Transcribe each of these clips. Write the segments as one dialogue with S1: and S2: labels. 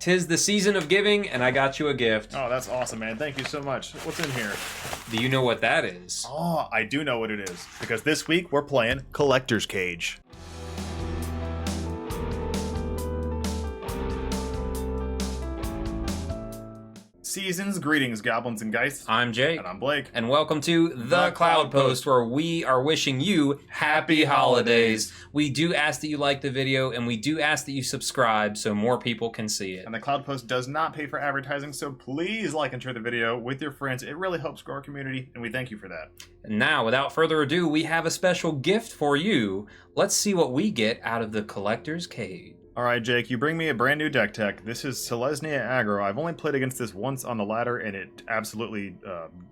S1: 'Tis the season of giving, and I got you a gift.
S2: Oh, that's awesome, man. Thank you so much. What's in here?
S1: Do you know what that is?
S2: Oh, I do know what it is. Because this week we're playing Collector's Cage. Season's greetings, goblins and geists.
S1: I'm Jake.
S2: And I'm Blake.
S1: And welcome to The Cloudpost, where we are wishing you happy holidays. We do ask that you like the video, and we do ask that you subscribe so more people can see it.
S2: And the Cloudpost does not pay for advertising, so please like and share the video with your friends. It really helps grow our community, and we thank you for that.
S1: And now, without further ado, we have a special gift for you. Let's see what we get out of the Collector's Cage.
S2: Alright, Jake, you bring me a brand new deck tech. This is Selesnya Aggro. I've only played against this once on the ladder, and it absolutely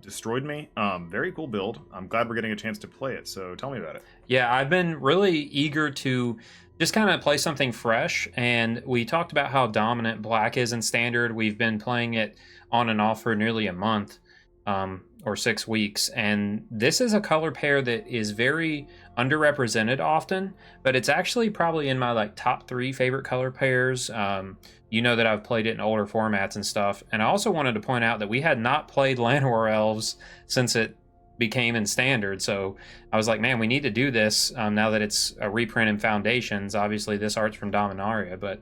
S2: destroyed me. Very cool build. I'm glad we're getting a chance to play it, so tell me about it.
S1: Yeah, I've been really eager to just kind of play something fresh, and we talked about how dominant black is in Standard. We've been playing it on and off for nearly a month, or 6 weeks, and this is a color pair that is very underrepresented often, but it's actually probably in my top 3 favorite color pairs. You know that I've played it in older formats and stuff, and I also wanted to point out that we had not played Llanowar Elves since it became in Standard, so I was like, man, we need to do this now that it's a reprint in Foundations. Obviously this art's from Dominaria, but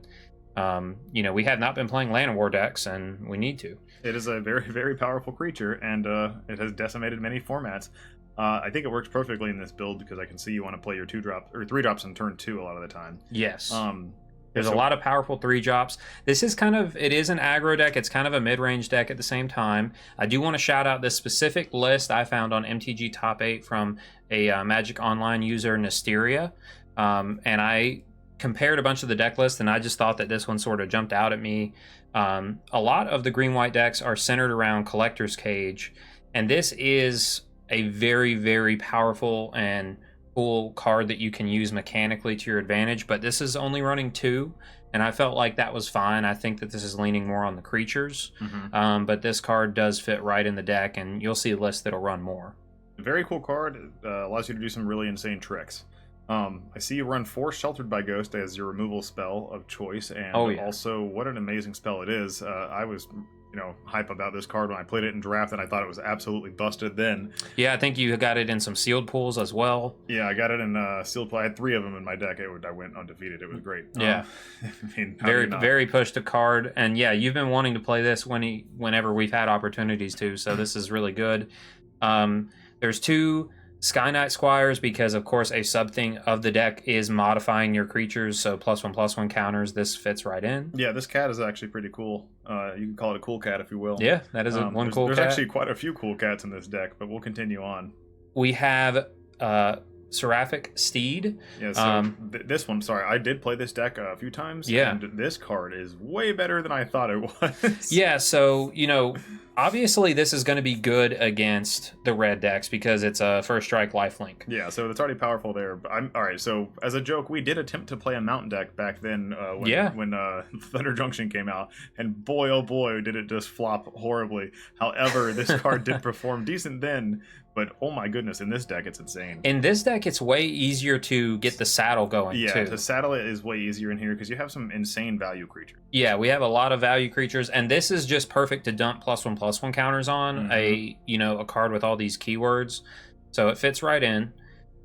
S1: you know, we had not been playing Llanowar decks, and we need to.
S2: It is a very, very powerful creature, and it has decimated many formats. I think it works perfectly in this build because I can see you want to play your 2-drop or 3-drops in turn 2 a lot of the time.
S1: Yes. There's a lot of powerful 3-drops. This is it is an aggro deck. It's kind of a mid-range deck at the same time. I do want to shout out this specific list I found on MTG Top 8 from a Magic Online user, Nysteria, and I compared a bunch of the deck lists, and I just thought that this one sort of jumped out at me. A lot of the green-white decks are centered around Collector's Cage, and this is a very, very powerful and cool card that you can use mechanically to your advantage, but this is only running 2, and I felt like that was fine. I think that this is leaning more on the creatures, but this card does fit right in the deck, and you'll see a list that'll run more.
S2: Very cool card. It allows you to do some really insane tricks. I see you run 4 Sheltered by Ghost as your removal spell of choice, and also what an amazing spell it is. I was, hype about this card when I played it in draft, and I thought it was absolutely busted then.
S1: Yeah, I think you got it in some sealed pools as well.
S2: Yeah, I got it in sealed pool. I had 3 of them in my deck. I went undefeated. It was great.
S1: Yeah,
S2: I mean,
S1: very pushed a card, and yeah, you've been wanting to play this whenever we've had opportunities to. So this is really good. There's 2 Sky Knight Squires because, of course, a sub-thing of the deck is modifying your creatures, so +1/+1 counters. This fits right in.
S2: Yeah, this cat is actually pretty cool. You can call it a cool cat if you will.
S1: Yeah, that is one cool cat.
S2: There's actually quite a few cool cats in this deck, but we'll continue on.
S1: We have Seraphic Steed.
S2: Yeah, so this one, sorry, I did play this deck a few times, and this card is way better than I thought it was.
S1: Yeah, so, obviously this is going to be good against the red decks because it's a first strike lifelink.
S2: Yeah, so it's already powerful there. But alright, so as a joke, we did attempt to play a mountain deck back then when Thunder Junction came out, and boy oh boy did it just flop horribly. However, this card did perform decent then, but oh my goodness, in this deck it's insane.
S1: In this deck it's way easier to get the saddle going too.
S2: Yeah, the saddle is way easier in here because you have some insane value creatures.
S1: Yeah, we have a lot of value creatures, and this is just perfect to dump +1/+1 counters on a card with all these keywords. So it fits right in.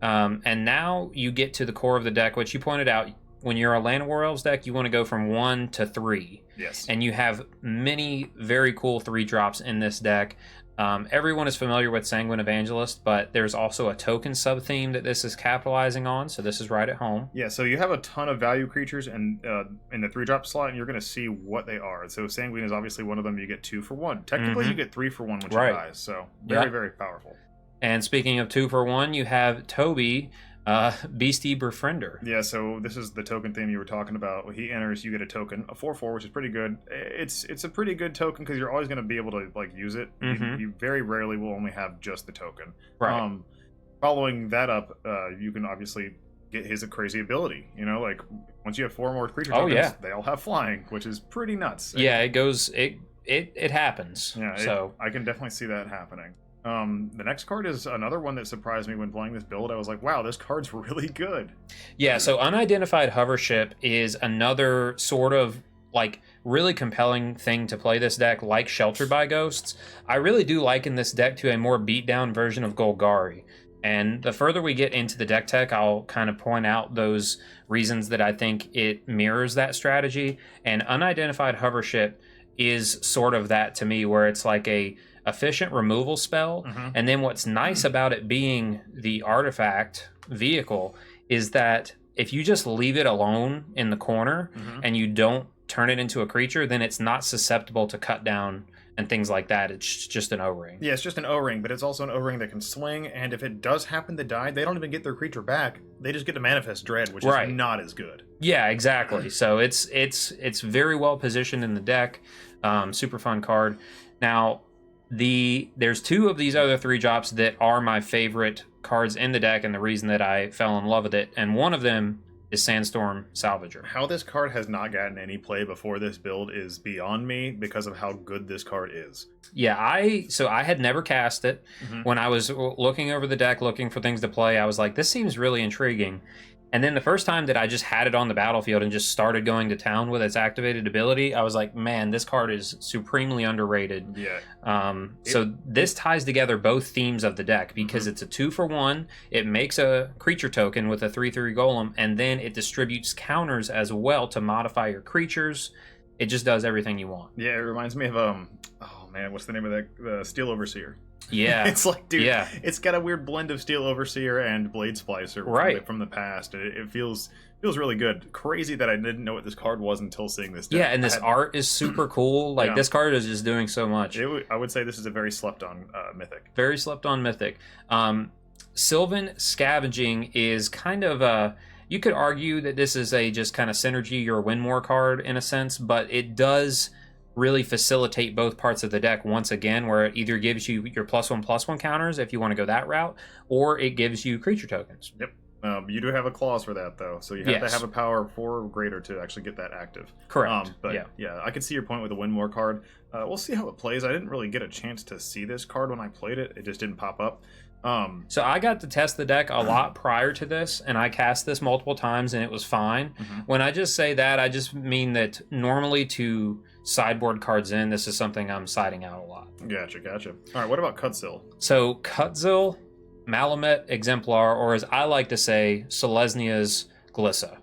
S1: And now you get to the core of the deck, which you pointed out. When you're a Llanowar Elves deck, you want to go from 1 to 3.
S2: Yes. And
S1: you have many very cool 3-drops in this deck. Everyone is familiar with Sanguine Evangelist, but there's also a token sub-theme that this is capitalizing on, so this is right at home.
S2: Yeah, so you have a ton of value creatures in the 3-drop slot, and you're going to see what they are. So Sanguine is obviously one of them. You get 2 for 1. Technically, you get 3 for 1 when she dies, so very, very powerful. And
S1: speaking of 2 for 1, you have Toby, Beastie Befriender.
S2: Yeah, so this is the token theme you were talking about. He enters, you get a token, a 4/4, which is pretty good. It's a pretty good token because you're always going to be able to use it. You very rarely will only have just the token.
S1: Right.
S2: Following that up, you can obviously get his crazy ability. Once you have 4 more creature tokens, they all have flying, which is pretty nuts.
S1: Yeah, it goes. It happens.
S2: Yeah,
S1: so
S2: I can definitely see that happening. The next card is another one that surprised me when playing this build. I was like, wow, this card's really good.
S1: Yeah, so Unidentified Hovership is another sort of like really compelling thing to play this deck, like Sheltered by Ghosts, I really do liken this deck to a more beat down version of Golgari. And the further we get into the deck tech, I'll kind of point out those reasons that I think it mirrors that strategy. And Unidentified Hovership is sort of that to me, where it's like a efficient removal spell. And then what's nice about it being the artifact vehicle is that if you just leave it alone in the corner and you don't turn it into a creature, then it's not susceptible to cut down and things like that. It's just an O-ring.
S2: Yeah, it's just an O-ring, but it's also an O-ring that can swing, and if it does happen to die, they don't even get their creature back. They just get to Manifest Dread, which is not as good.
S1: Yeah, exactly. So it's very well positioned in the deck. Super fun card. Now, there's 2 of these other 3 drops that are my favorite cards in the deck, and the reason that I fell in love with it, and one of them is Sandstorm Salvager.
S2: How this card has not gotten any play before this build is beyond me because of how good this card is.
S1: Yeah, I had never cast it. When I was looking over the deck, looking for things to play, I was like, this seems really intriguing. And then the first time that I just had it on the battlefield and just started going to town with its activated ability, I was like, man, this card is supremely underrated.
S2: Yeah.
S1: So this ties together both themes of the deck because it's a 2-for-1. It makes a creature token with a 3/3 golem, and then it distributes counters as well to modify your creatures. It just does everything you want.
S2: Yeah, it reminds me of oh man, what's the name of that? The Steel Overseer.
S1: Yeah.
S2: It's like, dude, it's got a weird blend of Steel Overseer and Blade Splicer from the past. It feels really good. Crazy that I didn't know what this card was until seeing this deck.
S1: Yeah, and this art is super cool. Like, this card is just doing so much.
S2: I would say this is a very slept-on mythic.
S1: Very slept-on mythic. Sylvan Scavenging is kind of you could argue that this is a just kind of synergy or win more card in a sense, but it does really facilitate both parts of the deck once again, where it either gives you your +1/+1 counters if you want to go that route, or it gives you creature tokens.
S2: Yep. You do have a clause for that, though, so you have to have a power 4 or greater to actually get that active.
S1: Correct.
S2: But yeah, I could see your point with the win more card. We'll see how it plays. I didn't really get a chance to see this card when I played it. It just didn't pop up.
S1: So I got to test the deck a lot prior to this, and I cast this multiple times, and it was fine. When I just say that, I just mean that normally to sideboard cards in, this is something I'm siding out a lot.
S2: Gotcha. All right, what about Cutzil?
S1: So Cutzil, Malamet Exemplar, or as I like to say, Selesnya's Glissa.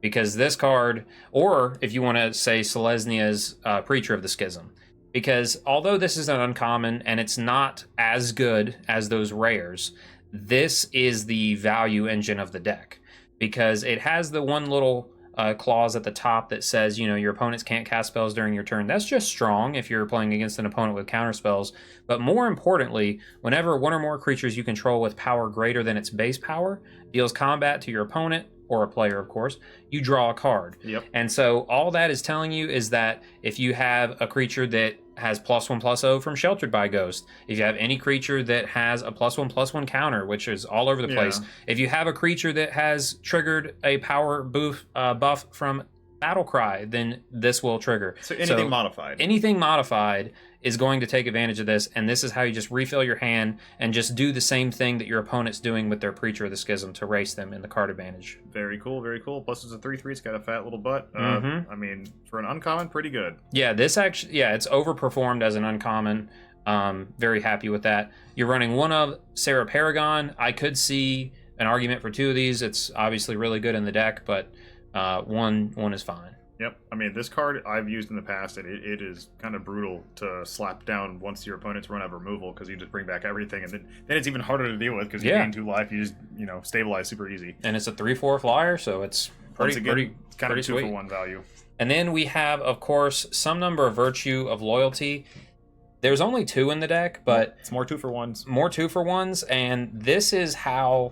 S1: Because this card, or if you want to say Selesnya's Preacher of the Schism. Because although this is an uncommon and it's not as good as those rares, this is the value engine of the deck. Because it has the one little clause at the top that says, your opponents can't cast spells during your turn. That's just strong if you're playing against an opponent with counter spells. But more importantly, whenever one or more creatures you control with power greater than its base power deals combat to your opponent, or a player, of course, you draw a card. And so all that is telling you is that if you have a creature that has +1/+0 from Sheltered by Ghost, if you have any creature that has a +1/+1 counter, which is all over the place, if you have a creature that has triggered a power buff from Battlecry, then this will trigger.
S2: So anything modified.
S1: Anything modified is going to take advantage of this, and this is how you just refill your hand and just do the same thing that your opponent's doing with their Preacher of the Schism to race them in the card advantage.
S2: Very cool. Plus it's a 3/3. It's got a fat little butt. I mean, for an uncommon, pretty good.
S1: Yeah, this actually, it's overperformed as an uncommon. Very happy with that. You're running one of Sarah Paragon. I could see an argument for 2 of these. It's obviously really good in the deck, but one is fine.
S2: Yep. I mean, this card I've used in the past, and it is kind of brutal to slap down once your opponents run out of removal, because you just bring back everything, and then it's even harder to deal with because you gain 2 life. You just stabilize super easy.
S1: And it's a 3/4 flyer, so it's pretty
S2: kind of 2
S1: sweet.
S2: for 1 value.
S1: And then we have, of course, some number of Virtue of Loyalty. There's only 2 in the deck, but
S2: it's more 2 for 1s.
S1: More 2 for 1s, and this is how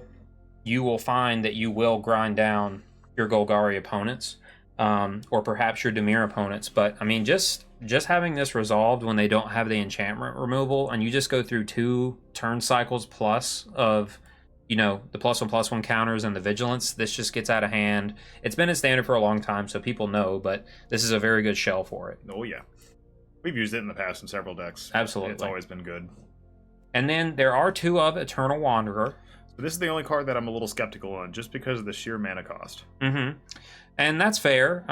S1: you will find that you will grind down your Golgari opponents. Or perhaps your Dimir opponents. But I mean, just having this resolved when they don't have the enchantment removal, and you just go through 2 turn cycles plus of the +1/+1 counters and the vigilance, this just gets out of hand. It's been in standard for a long time, so people know, but this is a very good shell for it.
S2: Oh yeah, we've used it in the past in several decks.
S1: Absolutely,
S2: it's always been good.
S1: And then there are 2 of Eternal Wanderer.
S2: So this is the only card that I'm a little skeptical on, just because of the sheer mana cost.
S1: And that's fair.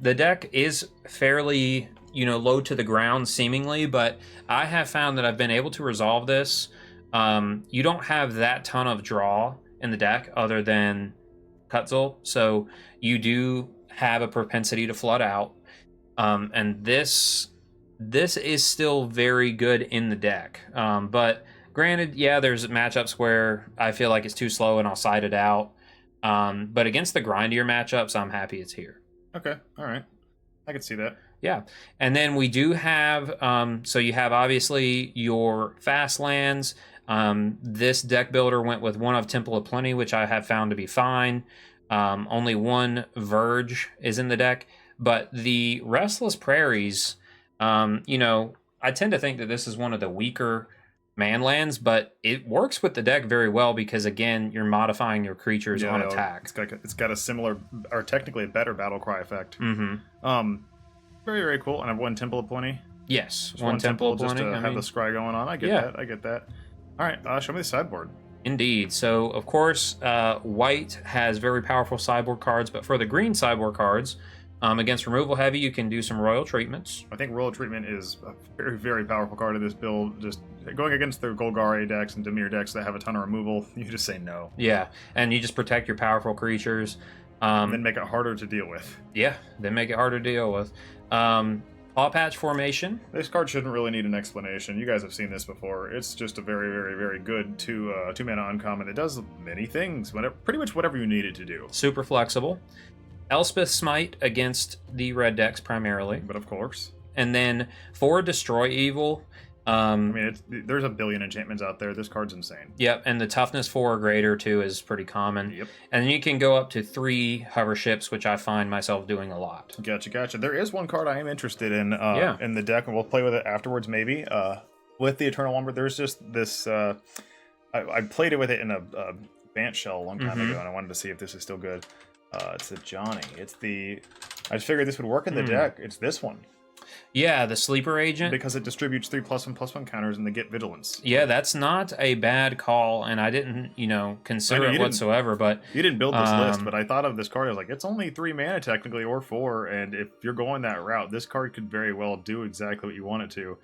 S1: The deck is fairly, low to the ground seemingly, but I have found that I've been able to resolve this. You don't have that ton of draw in the deck other than Kutzel, so you do have a propensity to flood out. And this is still very good in the deck. But granted, yeah, there's matchups where I feel like it's too slow and I'll side it out. But against the grindier matchups, I'm happy it's here.
S2: Okay, all right. I can see that.
S1: Yeah. And then we do have, so you have obviously your fast lands. This deck builder went with one of Temple of Plenty, which I have found to be fine. Only one Verge is in the deck. But the Restless Prairies, I tend to think that this is one of the weaker man lands, but it works with the deck very well because, again, you're modifying your creatures on attack.
S2: It's got a similar, or technically a better battle cry effect.
S1: Mm-hmm.
S2: Very, very cool. And I've one Temple of Plenty.
S1: Yes,
S2: just one Temple of Plenty. Just to have the scry going on. I get that. All right, show me the sideboard.
S1: Indeed. So, of course, white has very powerful sideboard cards, but for the green sideboard cards, against removal heavy, you can do some royal treatments.
S2: I think royal treatment is a very, very powerful card of this build. Just going against the Golgari decks and Dimir decks that have a ton of removal, you just say no.
S1: Yeah, and you just protect your powerful creatures.
S2: And then make it harder to deal with.
S1: Yeah, then make it harder to deal with. Paw Patch Formation.
S2: This card shouldn't really need an explanation. You guys have seen this before. It's just a very, very, very good two-mana uncommon. It does many things, pretty much whatever you need it to do.
S1: Super flexible. Elspeth Smite against the red decks primarily.
S2: But of course.
S1: And then for Destroy Evil.
S2: There's a billion enchantments out there. This card's insane.
S1: Yep, and the toughness 4 or greater too is pretty common.
S2: Yep.
S1: And then you can go up to 3 hover ships, which I find myself doing a lot.
S2: Gotcha. There is one card I am interested in in the deck, and we'll play with it afterwards maybe. With the Eternal Lumber, there's just this... I played it with it in a Bant Shell a long time ago, and I wanted to see if this is still good. It's the Johnny. I just figured this would work in the deck. It's this one.
S1: Yeah, the Sleeper Agent.
S2: Because it distributes 3+1/+1 counters and they get Vigilance.
S1: Yeah, that's not a bad call, and I didn't, consider it whatsoever, but...
S2: You didn't build this list, but I thought of this card. I was like, it's only 3 mana technically, or 4, and if you're going that route, this card could very well do exactly what you want it to.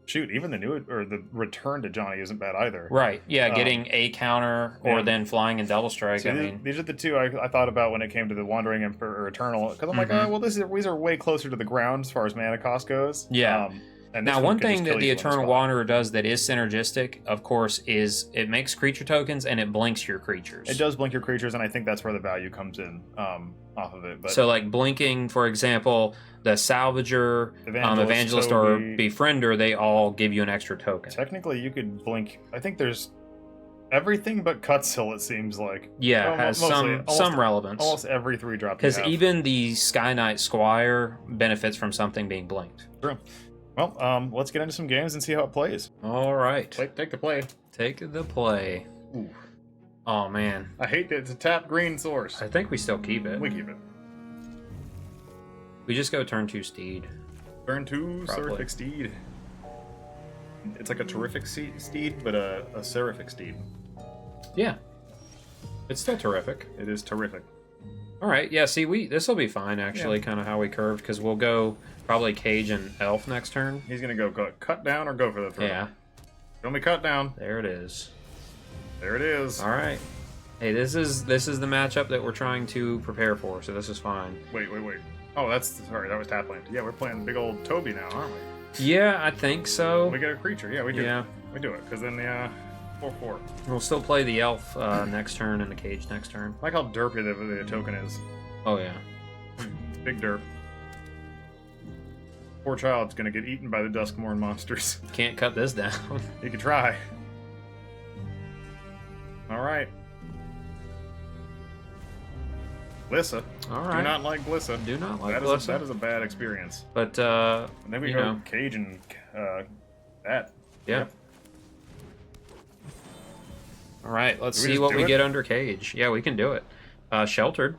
S2: Shoot, even the return to Johnny isn't bad either.
S1: Right, yeah, getting a counter or then flying and double strike.
S2: So these are the two I thought about when it came to the Wandering Emperor or Eternal, because I'm like, these are way closer to the ground as far as mana cost goes.
S1: Yeah. Now, one thing that the Eternal Wanderer does that is synergistic, of course, is it makes creature tokens and it blinks your creatures.
S2: It does blink your creatures, and I think that's where the value comes in off of it. But
S1: so, like blinking, for example, the Salvager, Evangelist, or Befriender, they all give you an extra token.
S2: Technically, you could blink. I think there's everything but Kutzel, it seems like.
S1: Yeah, it has some relevance.
S2: Almost every 3-drop.
S1: Because even the Sky Knight Squire benefits from something being blinked.
S2: True. Well, let's get into some games and see how it plays.
S1: All right.
S2: Take the play.
S1: Take the play.
S2: Ooh.
S1: Oh, man.
S2: I hate that it's a tap green source.
S1: I think we still keep it.
S2: We keep it.
S1: We just go turn 2 Steed.
S2: Turn 2 Seraphic Steed. It's like a terrific steed, but a seraphic steed.
S1: Yeah. It's still terrific.
S2: It is terrific.
S1: All right. Yeah, see, this will be fine, actually, kind of how we curved, because we'll go probably Cage and Elf next turn.
S2: He's going to go cut down or go for the throw.
S1: Yeah.
S2: Show me cut down.
S1: There it is.
S2: There it is.
S1: All right. Hey, this is the matchup that we're trying to prepare for, so this is fine.
S2: Wait. Oh, sorry, that was tap land. Yeah, we're playing big old Toby now, aren't we?
S1: Yeah, I think so.
S2: We get a creature. Yeah, we do.
S1: Yeah.
S2: We do it, because then the 4/4.
S1: We'll still play the Elf next turn and the Cage next turn.
S2: I like how derpy the token is.
S1: Oh, yeah.
S2: Big derp. Poor child's gonna get eaten by the Duskmourn monsters.
S1: Can't cut this down.
S2: You could try. All right. Glissa.
S1: All right.
S2: Do not like Glissa.
S1: Do not like Glissa.
S2: That is a bad experience.
S1: But,
S2: and then we go Cage and that.
S1: Yeah.
S2: Yep.
S1: All right, let's see what we get under Cage. Yeah, we can do it. Sheltered.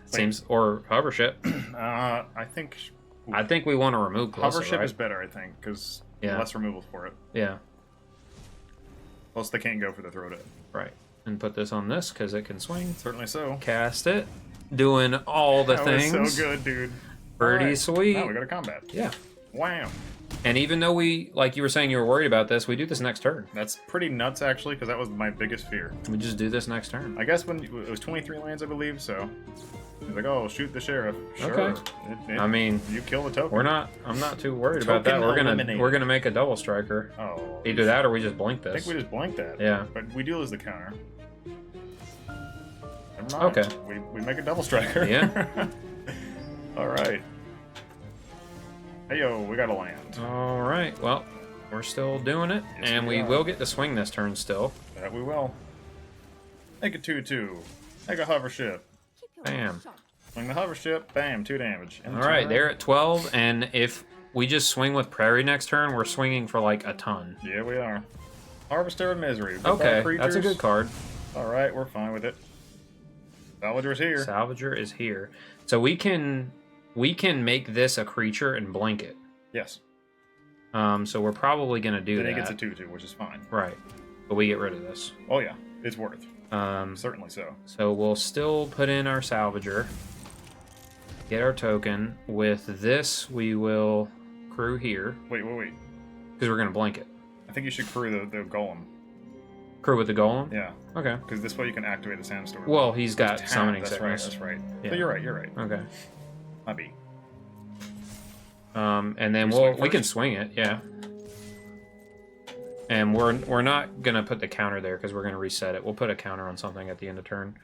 S1: Seems, or Hovership.
S2: I think
S1: we want to remove Glissa,
S2: Hovership
S1: right?
S2: is better, I think, because less removals for it.
S1: Yeah.
S2: Plus, they can't go for the throw to it.
S1: Right. And put this on this because it can swing.
S2: Certainly so.
S1: Cast it. doing all the things.
S2: That was so good, dude.
S1: Pretty sweet.
S2: Now we go to combat.
S1: Yeah.
S2: Wham.
S1: And even though we, like you were saying, you were worried about this, we do this next turn.
S2: That's pretty nuts, actually, because that was my biggest fear.
S1: We just do this next turn.
S2: I guess when it was 23 lands, I believe, so he's like, "Oh, shoot the sheriff." Sure.
S1: Okay.
S2: I
S1: mean,
S2: you kill the token.
S1: I'm not too worried about that. We're gonna make a double striker.
S2: Oh.
S1: Either that or we just blink this.
S2: I think we just blink that.
S1: Yeah.
S2: But we do lose the counter. Never mind.
S1: Okay.
S2: We make a double striker.
S1: Yeah.
S2: All right. Hey yo, we got to land.
S1: All right. Well, we're still doing it,
S2: Yes,
S1: and we will get to swing this turn still.
S2: That we will. Make a 2/2. Make a hover ship.
S1: Bam.
S2: Swing the hover ship. Bam. 2 damage.
S1: All right, they're at 12, and if we just swing with Prairie next turn, we're swinging for like a ton.
S2: Yeah, we are. Harvester of Misery. Goodbye,
S1: Okay,
S2: creatures.
S1: that's a good card.
S2: All right, we're fine with it. Salvager's here.
S1: Salvager is here, so we can make this a creature and blink it.
S2: Yes.
S1: So we're probably gonna do that.
S2: Then he gets a 2/2, which is fine.
S1: Right, but we get rid of this.
S2: Oh yeah, it's worth. Certainly so.
S1: So we'll still put in our Salvager. Get our token. With this, we will crew here.
S2: Wait.
S1: Because we're gonna blink it.
S2: I think you should crew the golem.
S1: Crew with the golem?
S2: Yeah.
S1: Okay.
S2: Because this way you can activate the sandstorm.
S1: Well, he's got summoning
S2: That's
S1: sickness.
S2: That's right.
S1: Yeah.
S2: So you're right.
S1: Okay.
S2: Might be.
S1: And then we can swing it, yeah. And we're not gonna put the counter there because we're gonna reset it. We'll put a counter on something at the end of turn.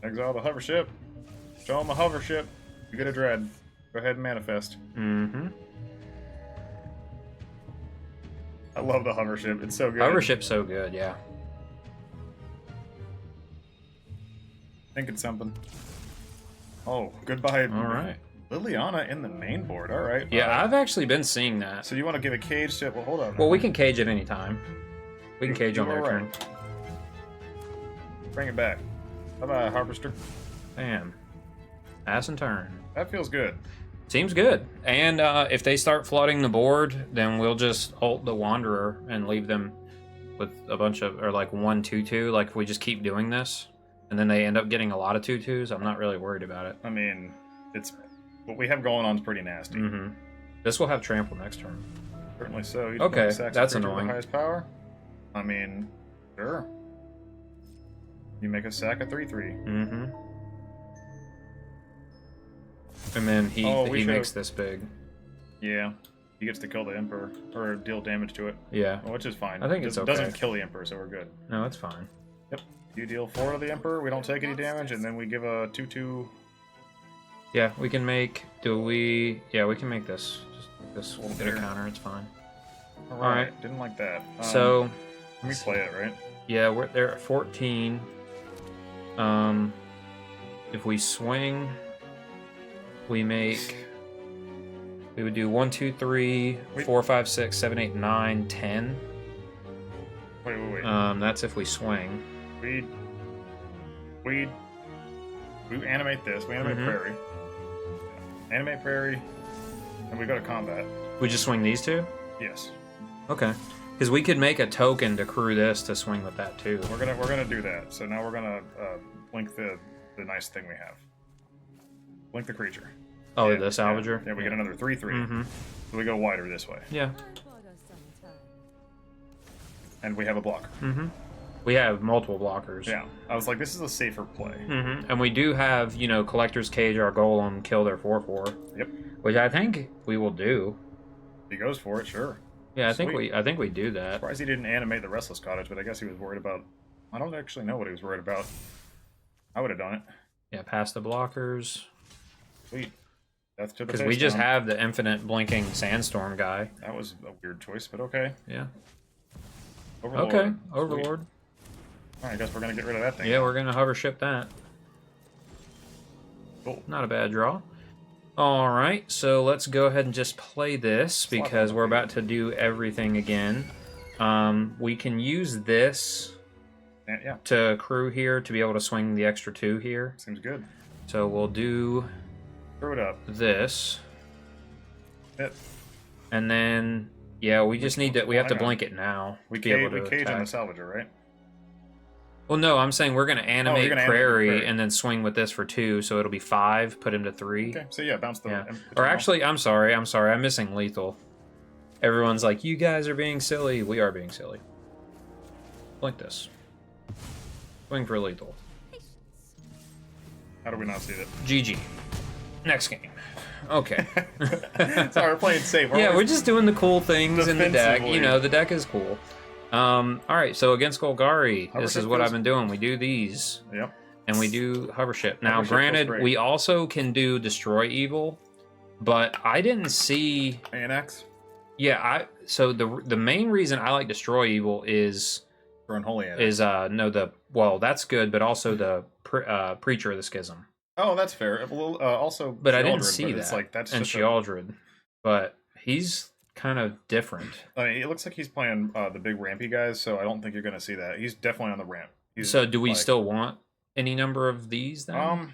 S2: Exile the hover ship. Show him a hover ship. You get a dread. Go ahead and manifest.
S1: Mm-hmm.
S2: I love the hover ship. It's so good.
S1: Hover ship's so good, yeah.
S2: Think it's something. Oh, goodbye.
S1: All right.
S2: Liliana in the main board. All right.
S1: Yeah, I've actually been seeing that.
S2: So you want to give a cage to... Well, hold on.
S1: Well, we can cage at any time. We can cage on their turn.
S2: Bring it back. Bye-bye, Harvester.
S1: Bam. Pass and turn.
S2: That feels good.
S1: Seems good. And if they start flooding the board, then we'll just ult the Wanderer and leave them with a bunch of... Or like 1/2/2. Like if we just keep doing this. And then they end up getting a lot of 2/2s. I'm not really worried about it.
S2: I mean, it's... What we have going on is pretty nasty.
S1: Mm-hmm. This will have trample next turn.
S2: Certainly so. You
S1: Okay,
S2: sack
S1: that's
S2: creature with
S1: annoying.
S2: the highest power? I mean, sure. You make a sack a 3/3.
S1: Mm-hmm. And then he makes this big.
S2: Yeah. He gets to kill the Emperor, or deal damage to it.
S1: Yeah.
S2: Which is fine.
S1: I think it's okay.
S2: It doesn't kill the Emperor, so we're good.
S1: No, it's fine.
S2: Yep. You deal 4 to the Emperor, we don't take any damage, and then we give a 2/2.
S1: Yeah, we can make... Yeah, we can make this. Just this. We'll get a
S2: bigger.
S1: counter, it's fine.
S2: Alright. Didn't like that.
S1: So...
S2: Let me play it, right?
S1: Yeah, they're at 14. If we swing, we would do 1, 2, 3, 4, 5, 6, 7, 8, 9, 10.
S2: Wait.
S1: That's if we swing.
S2: We animate this. We animate Prairie. Animate Prairie, and we go to combat.
S1: We just swing these two?
S2: Yes.
S1: Okay. Because we could make a token to crew this to swing with that too.
S2: We're gonna do that. So now we're gonna blink the nice thing we have. Blink the creature.
S1: Oh, the Salvager?
S2: Yeah, we get another 3/3.
S1: Mm-hmm.
S2: So we go wider this way.
S1: Yeah.
S2: And we have a blocker.
S1: Mm-hmm. We have multiple blockers.
S2: Yeah. I was like, this is a safer play.
S1: Mm-hmm. And we do have, Collector's Cage our Golem kill their 4/4.
S2: Yep.
S1: Which I think we will do.
S2: He goes for it, sure.
S1: Yeah, I think we do that.
S2: Surprised he didn't animate the Restless Cottage, but I guess he was worried about... I don't actually know what he was worried about. I would have done it.
S1: Yeah, past the blockers.
S2: Sweet. That's to the
S1: because we just have the infinite blinking sandstorm guy.
S2: That was a weird choice, but okay.
S1: Yeah.
S2: Overlord.
S1: Okay, Overlord.
S2: Alright, I guess we're gonna get rid of that thing.
S1: Yeah, we're gonna hover ship that.
S2: Cool.
S1: Not a bad draw. Alright, so let's go ahead and just play this because we're about to do everything again. We can use this to crew here to be able to swing the extra 2 here.
S2: Seems good.
S1: So we'll do
S2: Screw it up.
S1: this.
S2: Yep.
S1: And then, yeah, we just need to, we have to blink it now.
S2: We cage on the Salvager, right?
S1: Well, no, I'm saying we're gonna animate
S2: gonna
S1: Prairie,
S2: Prairie
S1: and then swing with this for 2, so it'll be 5. Put him to 3.
S2: Okay, so yeah, bounce the.
S1: Yeah. Or actually, I'm sorry, I'm missing lethal. Everyone's like, you guys are being silly. We are being silly. Like this. Swing for lethal.
S2: How do we not see that?
S1: GG. Next game. Okay.
S2: Sorry, we're playing safe.
S1: We're just doing the cool things in the deck.
S2: defensively.
S1: You know, the deck is cool. Alright, so against Golgari, this is
S2: Hovership
S1: what
S2: goes-
S1: I've been doing. We do these.
S2: Yep.
S1: And we do Hovership. Now,
S2: Hovership goes
S1: granted,
S2: great.
S1: we also can do Destroy Evil, but I didn't see...
S2: ANX?
S1: Yeah, so the main reason I like Destroy Evil is...
S2: For Unholy ANX.
S1: Well, that's good, but also the Preacher of the Schism.
S2: Oh, that's fair. Well, also,
S1: But I didn't
S2: Sheoldred,
S1: see
S2: but
S1: that.
S2: It's like, that's
S1: and
S2: just
S1: Sheoldred. But he's kind of different.
S2: I mean, it looks like he's playing the big rampy guys, so I don't think you're going to see that. He's definitely on the ramp.
S1: So do we still want any number of these then?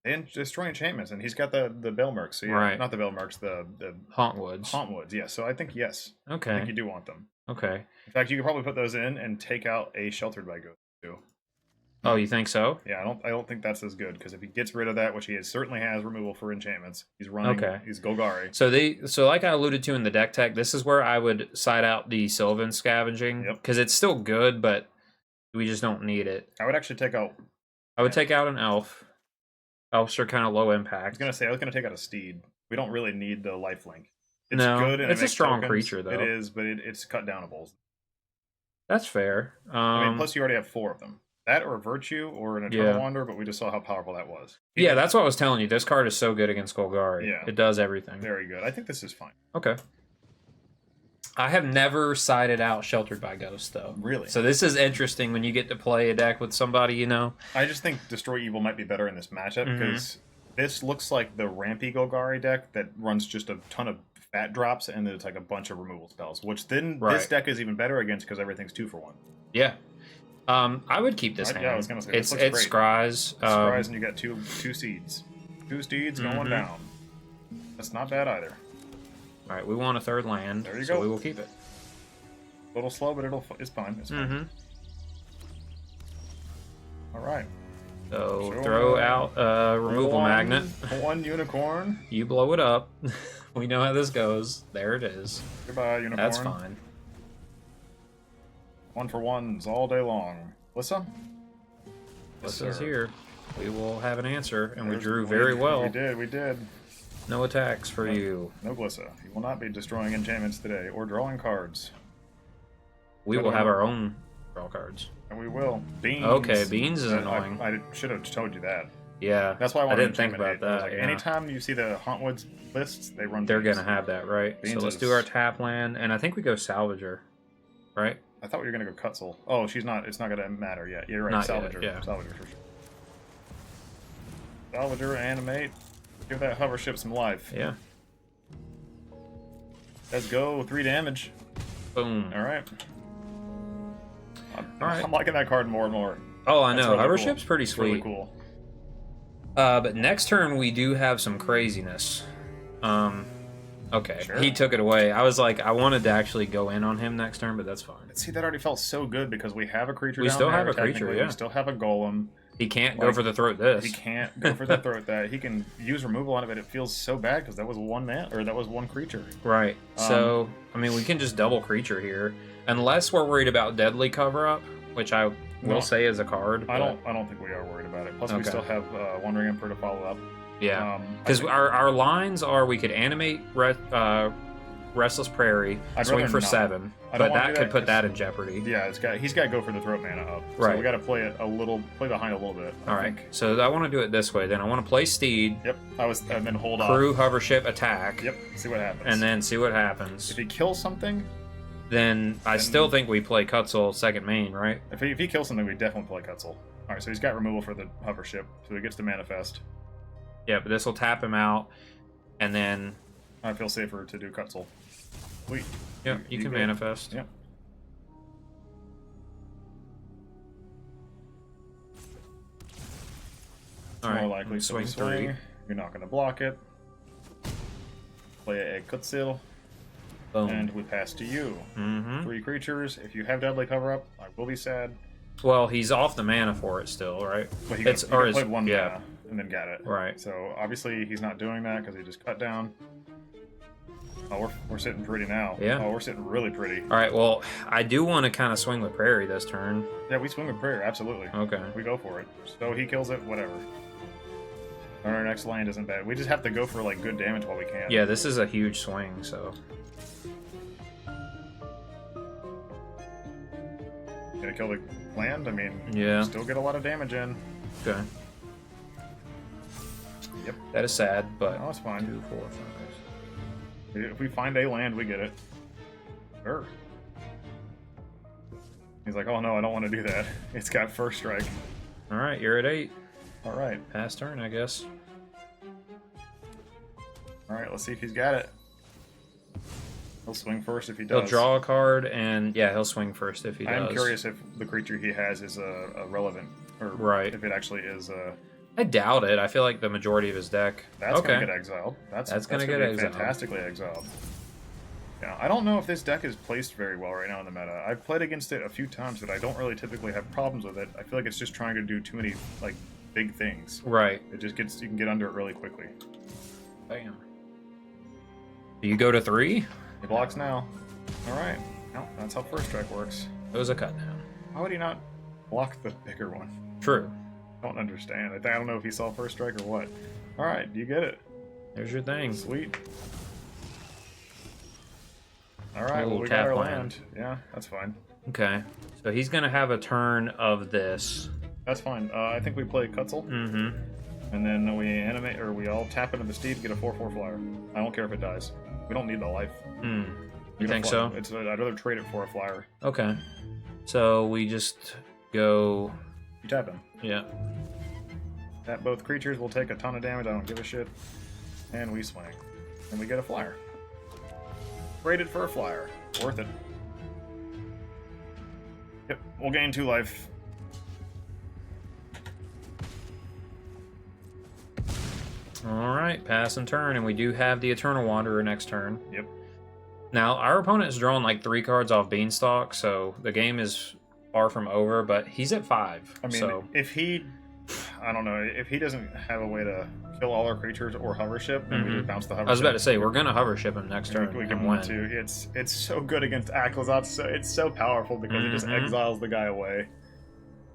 S2: And Destroy Enchantments, and he's got the Belmerks. So yeah,
S1: Right.
S2: Not the Belmerks, the
S1: Hauntwoods.
S2: Hauntwoods, yeah. So I think yes.
S1: Okay.
S2: I think you do want them.
S1: Okay.
S2: In fact, you could probably put those in and take out a Sheltered by Ghost too.
S1: Oh, you think so?
S2: Yeah, I don't think that's as good because if he gets rid of that, which he certainly has removal for enchantments, he's running.
S1: Okay.
S2: He's Golgari.
S1: So like I alluded to in the deck tech, this is where I would side out the Sylvan Scavenging
S2: Yep.
S1: because it's still good, but we just don't need it.
S2: I would actually take out.
S1: I would take out an elf. Elves are kind of low
S2: I
S1: impact.
S2: was gonna take out a Steed. We don't really need the lifelink. It's
S1: No,
S2: good. And
S1: it's
S2: it
S1: a
S2: makes
S1: strong
S2: tokens.
S1: creature, though.
S2: It is, but it's cut downables.
S1: That's fair.
S2: I mean, plus you already have 4 of them. That or Virtue or an Eternal Wander, but we just saw how powerful that was.
S1: Yeah, that's what I was telling you. This card is so good against Golgari.
S2: Yeah.
S1: It does everything.
S2: Very good. I think this is fine.
S1: Okay. I have never sided out Sheltered by Ghost, though.
S2: Really?
S1: So this is interesting when you get to play a deck with somebody, you know.
S2: I just think Destroy Evil might be better in this matchup
S1: Mhm.
S2: because this looks like the Rampy Golgari deck that runs just a ton of fat drops and then it's like a bunch of removal spells, which then this deck is even better against because everything's 2 for 1.
S1: Yeah. I would keep this hand.
S2: Yeah, I was gonna say
S1: it's
S2: this looks great.
S1: Scries.
S2: Scries, and you got two seeds. 2 steeds going
S1: Mhm.
S2: down. That's not bad either.
S1: All right, we want a 3rd land,
S2: There you
S1: so
S2: go.
S1: we will keep it.
S2: A little slow, but it's fine. It's fine.
S1: Mm-hmm.
S2: All right.
S1: So
S2: Sure.
S1: throw out removal magnet.
S2: 1 unicorn.
S1: You blow it up. We know how this goes. There it is.
S2: Goodbye, unicorn.
S1: That's fine.
S2: 1 for 1s all day long. Lissa?
S1: This
S2: Yes,
S1: is
S2: sir.
S1: here. We will have an answer, and we
S2: There's-
S1: drew very well.
S2: We did.
S1: No attacks for
S2: No.
S1: you.
S2: No Glissa. You will not be destroying enchantments today or drawing cards.
S1: We will have our own draw cards.
S2: And we will. Beans.
S1: Okay, Beans is annoying.
S2: I should have told you that.
S1: Yeah.
S2: That's why I wanted
S1: didn't think
S2: Enchantment
S1: about
S2: Aid. I was
S1: that.
S2: like,
S1: Yeah.
S2: Anytime you see the Hauntwoods lists, they run
S1: They're
S2: Beans.
S1: going to have that, right?
S2: Beans
S1: so let's
S2: is-
S1: do our tap land, and I think we go Salvager, right?
S2: I thought we were going to go Cutzel. Oh, she's not. It's not going to matter yet. You're right.
S1: Not yet,
S2: Salvager.
S1: yeah.
S2: Salvager for sure. Salvager, animate. Give that hover ship some life.
S1: Yeah.
S2: Let's go. 3 damage.
S1: Boom.
S2: All right.
S1: All right.
S2: I'm liking that card more and more.
S1: Oh, I
S2: That's
S1: know.
S2: really
S1: Hover
S2: cool.
S1: ship's pretty
S2: It's really
S1: sweet.
S2: cool.
S1: But next turn we do have some craziness. Okay,
S2: Sure.
S1: he took it away. I was like, I wanted to actually go in on him next turn, but that's fine.
S2: See, that already felt so good because we have a creature.
S1: We
S2: down
S1: still
S2: there,
S1: have a creature,
S2: technically.
S1: yeah.
S2: We still have a golem.
S1: He can't go
S2: Like,
S1: for the throat this.
S2: He can't go for the throat that. He can use removal out of it. It feels so bad because that was 1 man or that was 1 creature.
S1: Right. So, I mean, we can just double creature here. Unless we're worried about Deadly Cover-Up, which I will
S2: No.
S1: say is a card.
S2: I
S1: but-
S2: don't think we are worried about it. Plus, we
S1: Okay.
S2: still have Wandering Emperor to follow up.
S1: Yeah.
S2: I
S1: Because
S2: think-
S1: our lines are we could animate Restless Prairie,
S2: I'd
S1: swing
S2: rather
S1: for
S2: not.
S1: 7,
S2: I don't
S1: but
S2: wanna
S1: that
S2: do
S1: could
S2: that
S1: put
S2: 'cause-
S1: that in jeopardy.
S2: Yeah, he's got to go for the throat mana up. So
S1: Right.
S2: we got to play it play behind a little bit.
S1: All right. So I want to do it this way. Then I want to play Steed,
S2: Yep. And then hold
S1: crew,
S2: off.
S1: hover ship, attack.
S2: Yep. See what happens.
S1: And then see what happens.
S2: if he kills something,
S1: Then I still think we play Cutzel second main, right?
S2: if he kills something, we definitely play Cutzel. All right. So he's got removal for the hover ship, so he gets to manifest.
S1: Yeah, but this will tap him out, and then
S2: I feel safer to do Cutzel. Sweet.
S1: yeah, you can
S2: good.
S1: manifest.
S2: Yep.
S1: All right,
S2: More likely. So
S1: swing
S2: we
S1: 3.
S2: You're not going to block it. Play a Cutzel,
S1: Boom.
S2: and we pass to you.
S1: Mm-hmm.
S2: 3 creatures. If you have Deadly Cover Up, I will be sad.
S1: Well, he's off the mana for it still, right?
S2: Well, he
S1: It's or is
S2: played one
S1: yeah.
S2: mana and then got it.
S1: Right.
S2: So obviously he's not doing that because he just cut down. Oh, we're sitting pretty now.
S1: Yeah.
S2: Oh, we're sitting really pretty.
S1: All right. Well, I do want to kind of swing with Prairie this turn.
S2: Yeah, we swing with Prayer, absolutely.
S1: Okay.
S2: We go for it. So he kills it, whatever. Our next land isn't bad. We just have to go for like good damage while we can.
S1: Yeah, this is a huge swing, so.
S2: Gonna kill the land? I mean,
S1: yeah.
S2: Still get a lot of damage in.
S1: Okay.
S2: Yep.
S1: That is sad, but.
S2: Oh, it's fine.
S1: 2, 4, 5.
S2: If we find a land, we get it. Sure. He's like, oh no, I don't want to do that. It's got first strike.
S1: All right, you're at 8.
S2: All right.
S1: Pass turn, I guess.
S2: All right, let's see if he's got it. He'll swing first if he does.
S1: He'll draw a card, and yeah, he'll swing first if he does.
S2: I'm curious if the creature he has is relevant, or
S1: right.
S2: if it actually is.
S1: I doubt it. I feel like the majority of his deck.
S2: That's gonna get exiled. That's
S1: gonna get exiled.
S2: Fantastically exiled. Yeah, I don't know if this deck is placed very well right now in the meta. I've played against it a few times, but I don't really typically have problems with it. I feel like it's just trying to do too many like big things.
S1: Right.
S2: It just gets you can get under it really quickly.
S1: Bam. Do you go to 3?
S2: He blocks now. All right. No, that's how first strike works.
S1: It was a cut down.
S2: Why would he not block the bigger one?
S1: True.
S2: I don't understand. I don't know if he saw first strike or what. All right, you get it.
S1: There's your thing.
S2: Sweet. All right, well, we got our land. Yeah, that's fine.
S1: Okay, so he's gonna have a turn of this.
S2: That's fine. I think we play Cutzel.
S1: Mm-hmm.
S2: And then we animate, or we all tap into the steed, get a 4/4 flyer. I don't care if it dies. We don't need the life.
S1: You think so?
S2: I'd rather trade it for a flyer.
S1: Okay. So we just go.
S2: You tap him.
S1: Yeah.
S2: Tap both creatures. We'll take a ton of damage. I don't give a shit. And we swing. And we get a flyer. Traded for a flyer. Worth it. Yep. We'll gain 2 life.
S1: All right, pass and turn, and we do have the Eternal Wanderer next turn.
S2: Yep.
S1: Now, our opponent has drawn like 3 cards off Beanstalk, so the game is far from over, but he's at 5.
S2: I mean,
S1: so.
S2: if he... I don't know. If he doesn't have a way to kill all our creatures or hover ship, then we just bounce the hover ship.
S1: I was about to say, we're going to hover ship him next turn.
S2: We can win too. It's so good against Acklazot. So it's so powerful because it just exiles the guy away.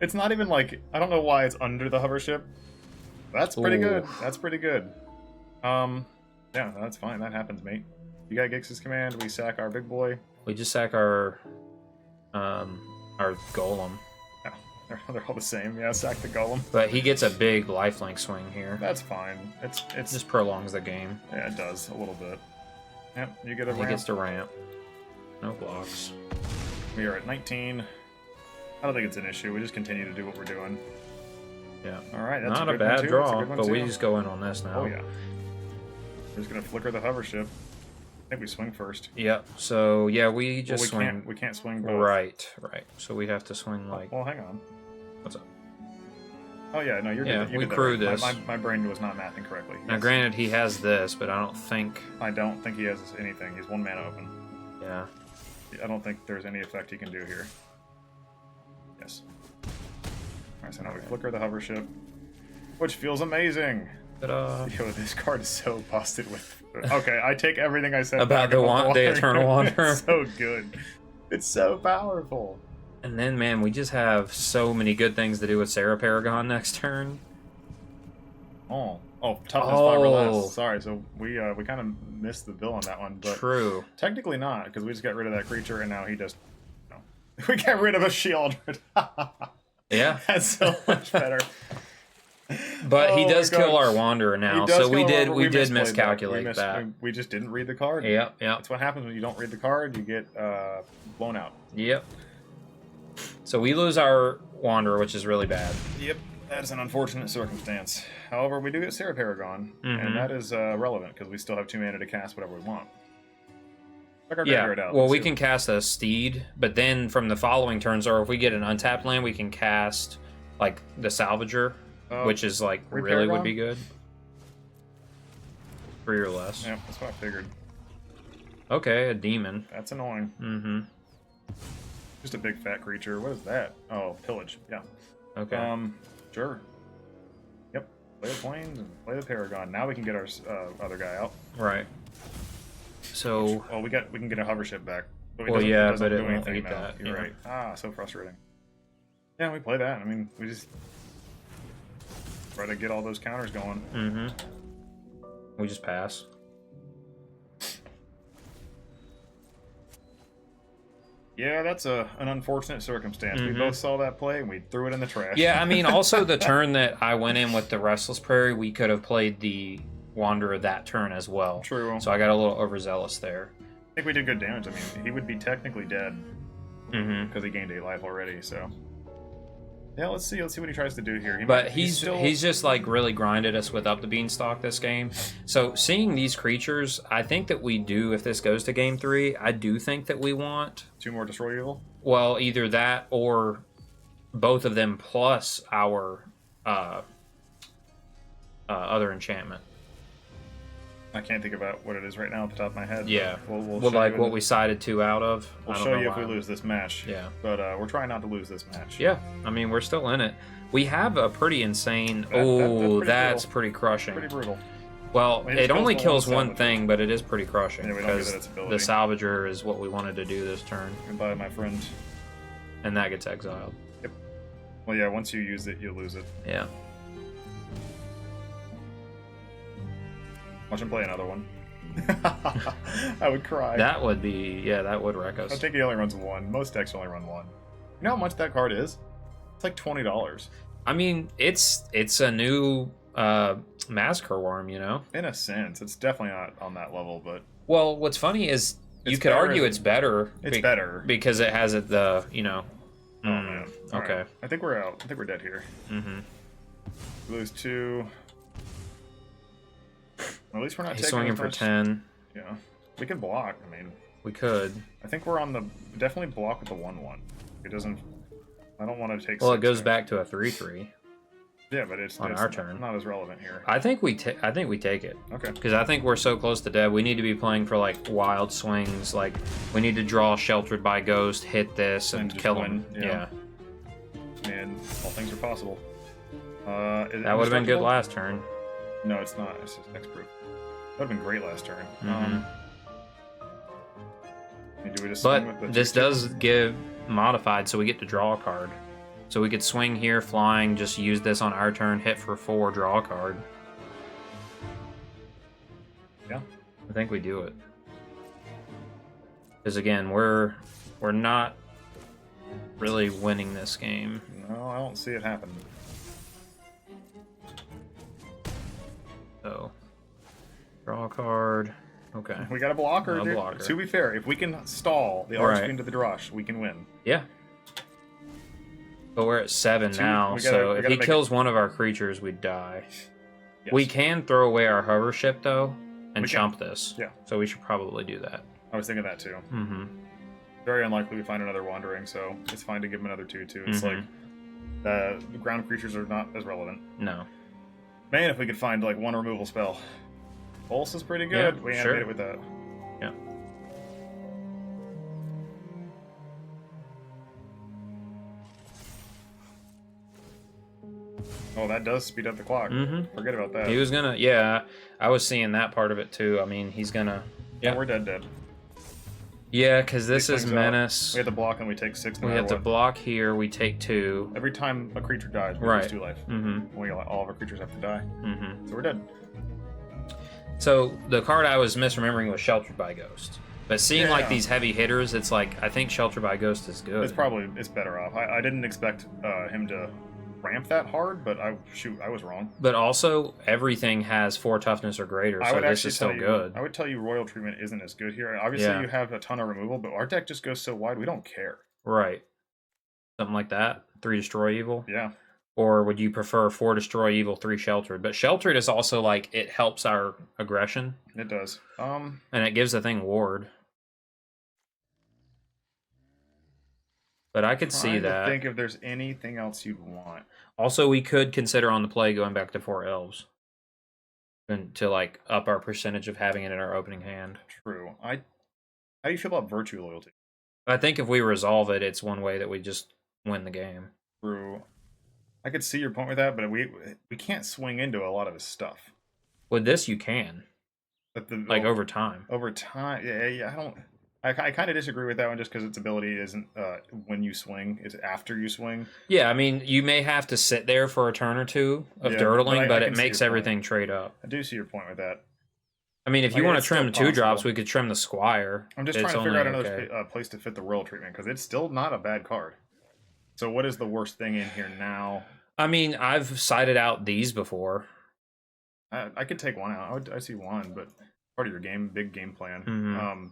S2: It's not even like... I don't know why it's under the hover ship. That's pretty good. That's pretty good. Yeah, that's fine. That happens, mate. You got Gix's command. We sack our big boy.
S1: We just sack our golem.
S2: Yeah, they're all the same. Yeah, sack the golem.
S1: But he gets a big lifelink swing here.
S2: That's fine. It's
S1: just prolongs the game.
S2: Yeah, it does a little bit. Yep, you get a ramp.
S1: He gets to ramp. No blocks.
S2: We are at 19. I don't think it's an issue. We just continue to do what we're doing.
S1: Yeah.
S2: All right. That's
S1: not
S2: a
S1: a bad draw, but
S2: too.
S1: we just go in on this now.
S2: Oh yeah. We're just gonna flicker the hover ship. I think we swing first.
S1: Yep. So yeah, we just swing.
S2: We can't swing both.
S1: Right. So we have to swing like.
S2: Well, hang on.
S1: What's up?
S2: Oh yeah, no, you're
S1: yeah.
S2: good. You
S1: we
S2: did
S1: crew
S2: right.
S1: this.
S2: My brain was not mathing correctly.
S1: Now, granted, he has this, but I don't think.
S2: I don't think he has anything. He's 1 mana open.
S1: Yeah.
S2: I don't think there's any effect he can do here. Yes. All right, so now we flicker the hover ship, which feels amazing.
S1: Ta-da.
S2: Yo, this card is so busted with. Okay, I take everything I said
S1: about the Eternal Wanderer.
S2: It's so good. It's so powerful.
S1: And then, man, we just have so many good things to do with Sarah Paragon next turn.
S2: Oh, toughness 5 or less. Sorry, so we kind of missed the bill on that one. But
S1: true.
S2: Technically not, because we just got rid of that creature, and now he just. No. We got rid of a shield.
S1: Yeah.
S2: That's so much better.
S1: But he does kill our Wanderer now, so we did miscalculate that.
S2: We just didn't read the card.
S1: Yep.
S2: That's what happens when you don't read the card. You get blown out.
S1: Yep. So we lose our Wanderer, which is really bad.
S2: Yep. That is an unfortunate circumstance. However, we do get Sarah Paragon, and that is relevant because we still have 2 mana to cast whatever we want.
S1: Yeah, well, we can cast a Steed, but then from the following turns, or if we get an untapped land, we can cast like the Salvager, which is like really would be good. 3 or less.
S2: Yeah, that's what I figured.
S1: Okay, a demon.
S2: That's annoying. Just a big fat creature. What is that? Oh, pillage. Yeah.
S1: Okay.
S2: Sure. Yep. Play the plains and play the Paragon. Now we can get our other guy out.
S1: Right. So.
S2: Well, we can get a hover ship back.
S1: But it doesn't do
S2: won't
S1: anything
S2: now.
S1: that.
S2: You're right. Ah, so frustrating. Yeah, we play that. I mean, we just try to get all those counters going.
S1: Mm-hmm. We just pass.
S2: Yeah, that's an unfortunate circumstance. We both saw that play and we threw it in the trash.
S1: Yeah, I mean, also the turn that I went in with the Restless Prairie, we could have played the Wanderer that turn as well.
S2: True.
S1: So I got a little overzealous there.
S2: I think we did good damage. I mean, he would be technically dead because he gained 8 life already. So yeah, let's see what he tries to do here.
S1: He's just like really grinded us with Up the Beanstalk this game. So seeing these creatures, I think that we do, if this goes to game 3, I do think that we want
S2: 2 more Destroy Evil.
S1: Well, either that or both of them plus our other enchantment.
S2: I can't think about what it is right now off the top of my head.
S1: Yeah.
S2: We'll
S1: like what we sided 2 out of.
S2: We'll show you if we lose this match.
S1: Yeah.
S2: But we're trying not to lose this match.
S1: Yeah. I mean, we're still in it. We have a pretty insane... that's pretty crushing.
S2: Pretty brutal.
S1: Well, it only kills one thing, but it is pretty crushing.
S2: Yeah, we don't get its ability.
S1: The Salvager is what we wanted to do this turn.
S2: Goodbye, my friend.
S1: And that gets exiled.
S2: Yep. Well, yeah, once you use it, you lose it.
S1: Yeah.
S2: Watch him play another one. I would cry.
S1: That would be, that would wreck us.
S2: I think he only runs 1. Most decks only run 1. You know how much that card is? It's like $20.
S1: I mean, it's a new Massacre Worm, you know?
S2: In a sense. It's definitely not on that level, but...
S1: Well, what's funny is you could argue it's better.
S2: It's better.
S1: Because it has the, you know...
S2: Oh, man.
S1: Okay.
S2: Right. I think we're out. I think we're dead here.
S1: Mm-hmm.
S2: We lose 2... At least we're not taking
S1: swinging for 10.
S2: Yeah. We can block, I mean.
S1: We could.
S2: I think we're on the... Definitely block with the 1/1. It doesn't... I don't want to take...
S1: Well, it goes back to a 3/3.
S2: Yeah, but it's
S1: on our turn.
S2: Not as relevant here.
S1: I think we take it.
S2: Okay.
S1: Because I think we're so close to dead. We need to be playing for like wild swings. Like we need to draw Sheltered by Ghost, hit this, and kill him. Yeah.
S2: And all things are possible.
S1: That would have been good last turn.
S2: No, it's not. It's just hexproof. That would have been great last turn. Do we just
S1: but this does give modified, so we get to draw a card. So we could swing here, flying, just use this on our turn, hit for 4, draw a card.
S2: Yeah.
S1: I think we do it. Because again, we're not really winning this game.
S2: No, I don't see it happen.
S1: So, draw a card. Okay.
S2: We got a blocker, dude.
S1: Blocker.
S2: To be fair, if we can stall the Archfiend to the Drosh, we can win.
S1: Yeah. But we're at 7 now, so if he kills one of our creatures, we die. Yes. We can throw away our hover ship, though, and chump this.
S2: Yeah.
S1: So we should probably do that.
S2: I was thinking that, too.
S1: Mm-hmm.
S2: Very unlikely we find another Wandering, so it's fine to give him another 2/2. It's like, the ground creatures are not as relevant.
S1: No.
S2: Man, if we could find, like, one removal spell. Pulse is pretty good.
S1: Yeah,
S2: we animate it with that.
S1: Yeah.
S2: Oh, that does speed up the clock. Forget about that.
S1: He was gonna, I was seeing that part of it too. I mean, he's gonna,
S2: yeah, we're dead.
S1: Yeah, because this is Menace.
S2: We have to block and we take 6
S1: We have to block here, we take 2.
S2: Every time a creature dies, we lose 2 life. All of our creatures have to die. So we're dead.
S1: So the card I was misremembering was Sheltered by Ghost. But seeing like these heavy hitters, it's like, I think Sheltered by Ghost is good.
S2: It's better off. I didn't expect him to ramp that hard, but I was wrong.
S1: But also, everything has 4 toughness or greater, so this is still good.
S2: I would tell you Royal Treatment isn't as good here. Obviously, you have a ton of removal, but our deck just goes so wide, we don't care.
S1: Right. Something like that. 3 Destroy Evil.
S2: Yeah.
S1: Or would you prefer 4 Destroy Evil, 3 Sheltered? But Sheltered is also like, it helps our aggression.
S2: It does.
S1: And it gives the thing ward. But I could see that.
S2: I think if there's anything else you'd want.
S1: Also, we could consider on the play going back to 4 elves. And to like up our percentage of having it in our opening hand.
S2: True. How do you feel about Virtue Loyalty?
S1: I think if we resolve it, it's one way that we just win the game.
S2: True. I could see your point with that, but we can't swing into a lot of his stuff.
S1: With this, you can. But like over time.
S2: Over time, yeah. I kind of disagree with that one just because its ability isn't when you swing; it's after you swing.
S1: Yeah, I mean, you may have to sit there for a turn or two of dirtling, but it makes everything trade up.
S2: I do see your point with that.
S1: I mean, if you want to trim 2-drops, we could trim the Squire.
S2: I'm just trying to figure out another place to fit the royal treatment because it's still not a bad card. So what is the worst thing in here now?
S1: I mean, I've cited out these before.
S2: I could take one out. I see one, but part of your big game plan.
S1: Mm-hmm.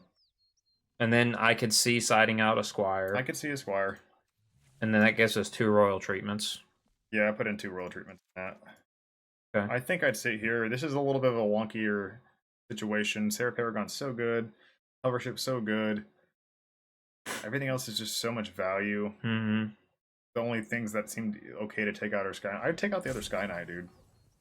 S1: And then I could see siding out a Squire.
S2: I could see a Squire.
S1: And then that gives us 2 royal treatments.
S2: Yeah, I put in 2 royal treatments in that.
S1: Okay.
S2: I think I'd sit here. This is a little bit of a wonkier situation. Sarah Paragon's so good. Hovership's so good. Everything else is just so much value.
S1: Mm-hmm.
S2: The only things that seemed okay to take out are Sky. I'd take out the other Sky Knight, dude.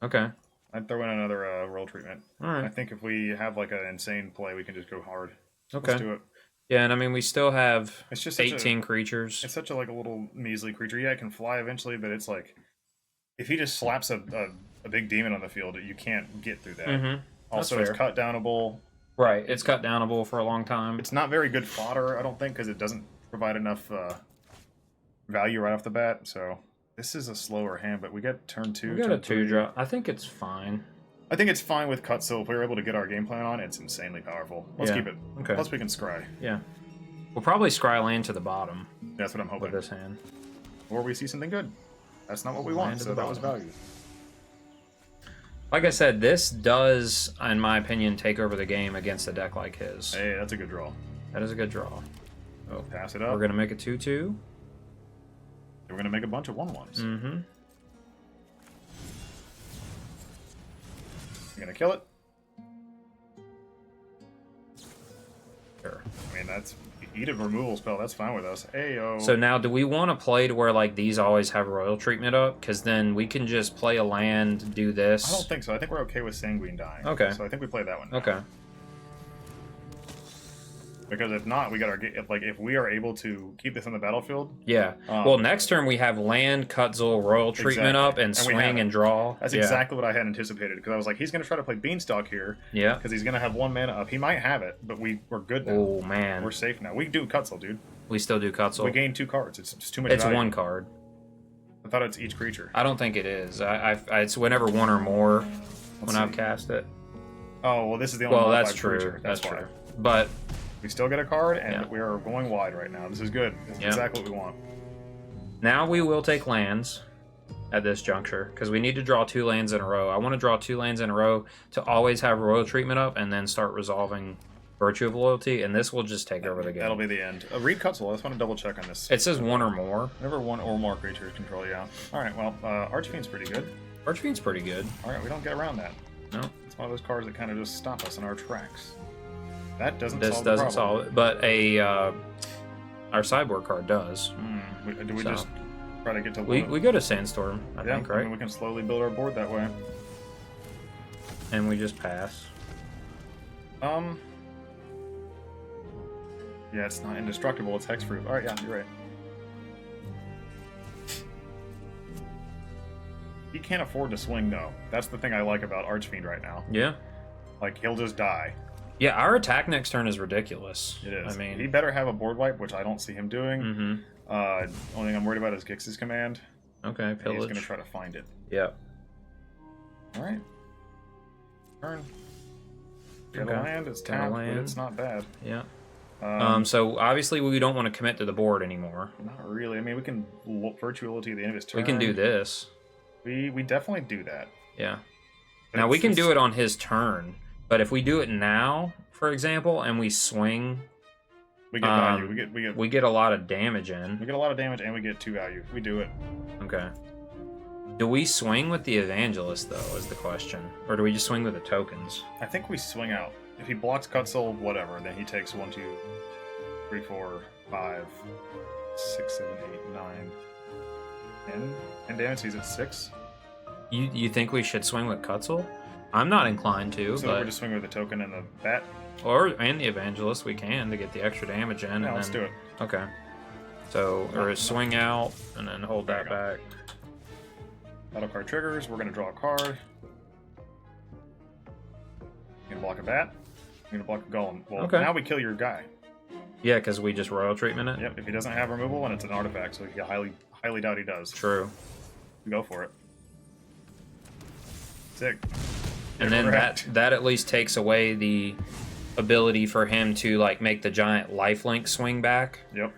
S1: Okay.
S2: I'd throw in another royal treatment.
S1: All right.
S2: I think if we have like an insane play, we can just go hard.
S1: Okay.
S2: Let's do it.
S1: Yeah, and I mean, we still have
S2: it's just
S1: 18 creatures.
S2: It's such a little measly creature. Yeah, it can fly eventually, but it's like if he just slaps a big demon on the field, you can't get through that.
S1: Mm-hmm.
S2: Also, it's cut downable.
S1: Right, it's cut downable for a long time.
S2: It's not very good fodder, I don't think, because it doesn't provide enough value right off the bat. So this is a slower hand, but we get turn 2.
S1: We got a 2-drop. I think it's fine.
S2: I think it's fine with cut, so if we were able to get our game plan on, it's insanely powerful. Let's keep it.
S1: Okay.
S2: Plus we can scry.
S1: Yeah. We'll probably scry land to the bottom.
S2: That's what I'm hoping.
S1: With this hand.
S2: Or we see something good. That's not what we want, so that was value.
S1: Like I said, this does, in my opinion, take over the game against a deck like his.
S2: Hey, that's a good draw.
S1: That is a good draw.
S2: Oh, pass it up.
S1: We're going to make a 2-2.
S2: We're going to make a bunch of 1/1s.
S1: Mm-hmm.
S2: You're gonna kill it?
S1: Sure.
S2: I mean, that's eat a removal spell. That's fine with us. Ayo.
S1: So now, do we want to play to where like these always have royal treatment up? Because then we can just play a land, do this.
S2: I don't think so. I think we're okay with Sanguine dying.
S1: Okay.
S2: So I think we play that one now.
S1: Okay.
S2: Because if not, we got our if we are able to keep this on the battlefield.
S1: Yeah. Well, next turn we have land, Cutzel, royal treatment up, and swing and draw.
S2: That's exactly what I had anticipated because I was like, he's going to try to play Beanstalk here.
S1: Yeah.
S2: Because he's going to have 1 mana up. He might have it, but we're good now.
S1: Oh man.
S2: We're safe now. We do Cutzel, dude.
S1: We still do Cutzel.
S2: We gain 2 cards. It's too much.
S1: It's
S2: value.
S1: 1 card.
S2: I thought it's each creature.
S1: I don't think it is. It's whenever 1 or more I've cast it.
S2: Oh well, this is the only.
S1: Well, that's true.
S2: Creature.
S1: That's true. But
S2: we still get a card, and we are going wide right now. This is good. This is exactly what we want.
S1: Now we will take lands at this juncture, because we need to draw 2 lands in a row. I want to draw 2 lands in a row to always have royal treatment up, and then start resolving Virtue of Loyalty, and this will just take over the game.
S2: That'll be the end. Read Cutzel. I just want to double check on this.
S1: It says 1 or more.
S2: Whenever 1 or more creatures control, yeah. Alright, well, Archfiend's pretty good.
S1: Archfiend's pretty good.
S2: Alright, we don't get around that.
S1: No.
S2: It's one of those cards that kind of just stop us in our tracks. That doesn't
S1: this
S2: solve the
S1: doesn't
S2: problem.
S1: solve it, but our sideboard card does.
S2: Do we just try to get to
S1: we go to Sandstorm, I think, right?
S2: I mean, we can slowly build our board that way.
S1: And we just pass.
S2: Yeah, it's not indestructible, it's hexproof. Alright, yeah, you're right. He can't afford to swing, though. That's the thing I like about Archfiend right now.
S1: Yeah.
S2: Like, he'll just die.
S1: Yeah, our attack next turn is ridiculous.
S2: It is.
S1: I mean,
S2: he better have a board wipe, which I don't see him doing.
S1: Mm-hmm.
S2: Only thing I'm worried about is Gix's command.
S1: Okay, pillage.
S2: He's going to try to find it.
S1: Yeah.
S2: Alright. Turn. Get a land, it's tapped, but it's not bad.
S1: Yeah. So obviously we don't want to commit to the board anymore.
S2: Not really. I mean, we can virtuality at the end of his turn.
S1: We can do this.
S2: We definitely do that.
S1: Yeah. But now we can do it on his turn, but if we do it now, for example, and we swing,
S2: we get value.
S1: We get a lot of damage in.
S2: We get a lot of damage and we get 2 value. We do it.
S1: Okay. Do we swing with the Evangelist though? Is the question, or do we just swing with the tokens?
S2: I think we swing out. If he blocks Cutzel, whatever, then he takes 1, 2, 3, 4, 5, 6, 7, 8, 9, 10 damage. He's at 6.
S1: You think we should swing with Cutzel? I'm not inclined to.
S2: So
S1: but...
S2: we're just swinging with the token and the bat?
S1: And the Evangelist, we can, to get the extra damage in.
S2: Yeah,
S1: and
S2: let's
S1: then...
S2: do it.
S1: Okay. So, or swing out, and then hold
S2: There
S1: that back.
S2: Battle card triggers, we're going to draw a card. You're going to block a bat. You're going to block a golem. Well,
S1: okay.
S2: Now we kill your guy.
S1: Yeah, because we just royal treatment it?
S2: Yep, if he doesn't have removal, and it's an artifact, so you highly doubt he does.
S1: True.
S2: Go for it. Sick.
S1: And then that at least takes away the ability for him to like make the giant lifelink swing back.
S2: Yep.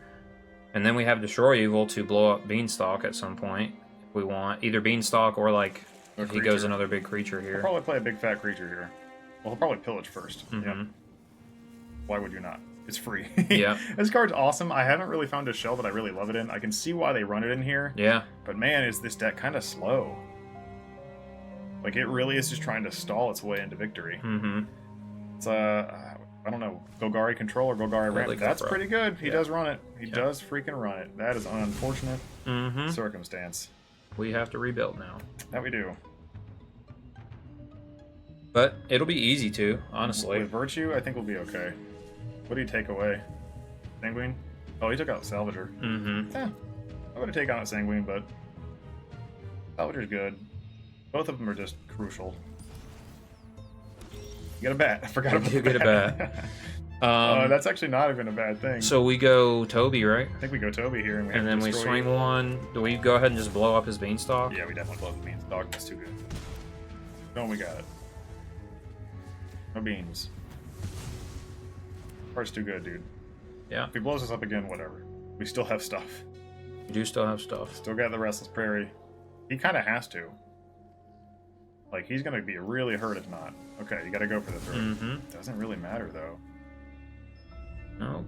S1: And then we have Destroy Evil to blow up Beanstalk at some point if we want. Either Beanstalk or like if he goes another big creature here.
S2: He'll probably play a big fat creature here. Well, he'll probably pillage first.
S1: Mm-hmm.
S2: Yep. Why would you not? It's free.
S1: Yeah.
S2: This card's awesome. I haven't really found a shell that I really love it in. I can see why they run it in here.
S1: Yeah.
S2: But man, is this deck kind of slow. Like, it really is just trying to stall its way into victory.
S1: Mm-hmm.
S2: It's, I don't know, Golgari Control or Golgari Ramp. That's pretty good. He does run it. He does freaking run it. That is an unfortunate circumstance.
S1: We have to rebuild now.
S2: That we do.
S1: But it'll be easy to, honestly.
S2: With Virtue, I think we'll be okay. What do you take away? Sanguine? Oh, he took out Salvager.
S1: Mm-hmm.
S2: I would have taken out Sanguine, but Salvager's good. Both of them are just crucial. You get a bat. I forgot about
S1: you
S2: the
S1: get a bat.
S2: That's actually not even a bad thing.
S1: So we go Toby, right?
S2: I think we go Toby here.
S1: And then we swing one. Do we go ahead and just blow up his Beanstalk?
S2: Yeah, we definitely blow up the Beanstalk. That's too good. No, we got it. No beans. Part's too good, dude.
S1: Yeah.
S2: If he blows us up again, whatever. We still have stuff.
S1: We do still have stuff.
S2: Still got the Restless Prairie. He kind of has to. Like, he's going to be really hurt if not. Okay, you got to go for the third.
S1: Mm-hmm.
S2: Doesn't really matter, though.
S1: No.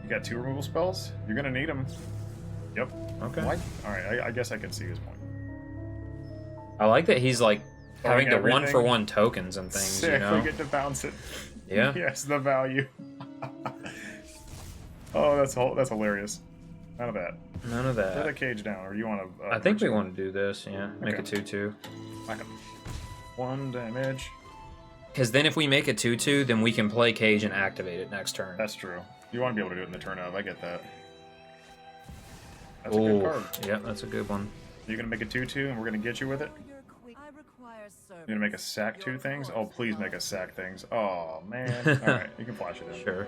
S2: You got 2 removal spells? You're going to need them. Yep.
S1: Okay.
S2: All right, I guess I can see his point.
S1: I like that he's, like, having to
S2: everything.
S1: 1-for-1 tokens and things,
S2: Sick,
S1: you know?
S2: we get to bounce it.
S1: Yeah.
S2: Yes, the value. Oh, that's hilarious. None of that.
S1: None of that.
S2: Set a cage down, or you want to...
S1: I think we want to do this, yeah. Make a 2-2.
S2: Whack him. 1 damage.
S1: Because then if we make a 2-2, then we can play cage and activate it next turn.
S2: That's true. You want to be able to do it in the turn of. I get that. That's a good card.
S1: Yeah, that's a good one.
S2: You're going to make a 2-2, and we're going to get you with it? You're going to make a sack 2 things? Oh, please make a sack things. Oh, man. Alright, you can flash it in.
S1: Sure.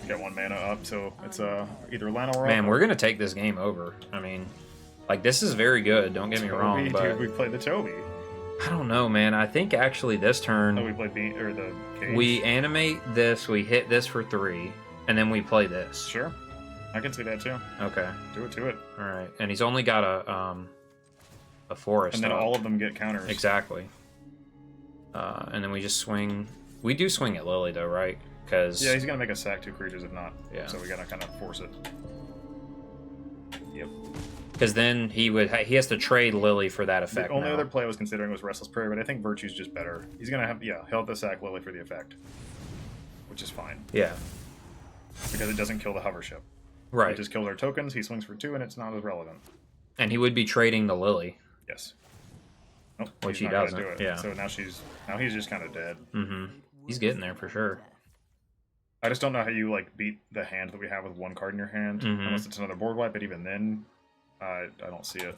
S2: You got 1 mana up, so it's either Lana or...
S1: Man, we're going to take this game over. I mean, like, this is very good, don't get me wrong, but...
S2: Dude, we played the Toby.
S1: I don't know, man. I think actually this turn...
S2: Oh, we played the cage?
S1: We animate this, we hit this for 3, and then we play this.
S2: Sure. I can see that, too.
S1: Okay.
S2: Do it to it.
S1: Alright, and he's only got a forest.
S2: And then all of them get counters.
S1: Exactly. And then we just swing... We do swing at Lily, though, right? Because...
S2: Yeah, he's going to make us sack 2 creatures if not.
S1: Yeah.
S2: So we got to kind of force it. Yep.
S1: Because then he has to trade Lily for that effect.
S2: The only
S1: now.
S2: other play I was considering was Restless Prairie, but I think Virtue's just better. He's going to have... Yeah, he'll have to sack Lily for the effect. Which is fine.
S1: Yeah.
S2: Because it doesn't kill the hover ship.
S1: Right.
S2: It just kills our tokens, he swings for 2, and it's not as relevant.
S1: And he would be trading the Lily.
S2: Yes. Nope,
S1: which he
S2: not
S1: doesn't.
S2: gonna do it.
S1: Yeah.
S2: So now he's just kind of dead.
S1: Mm-hmm. He's getting there for sure.
S2: I just don't know how you like beat the hand that we have with 1 card in your hand, unless it's another board wipe. But even then, I don't see it.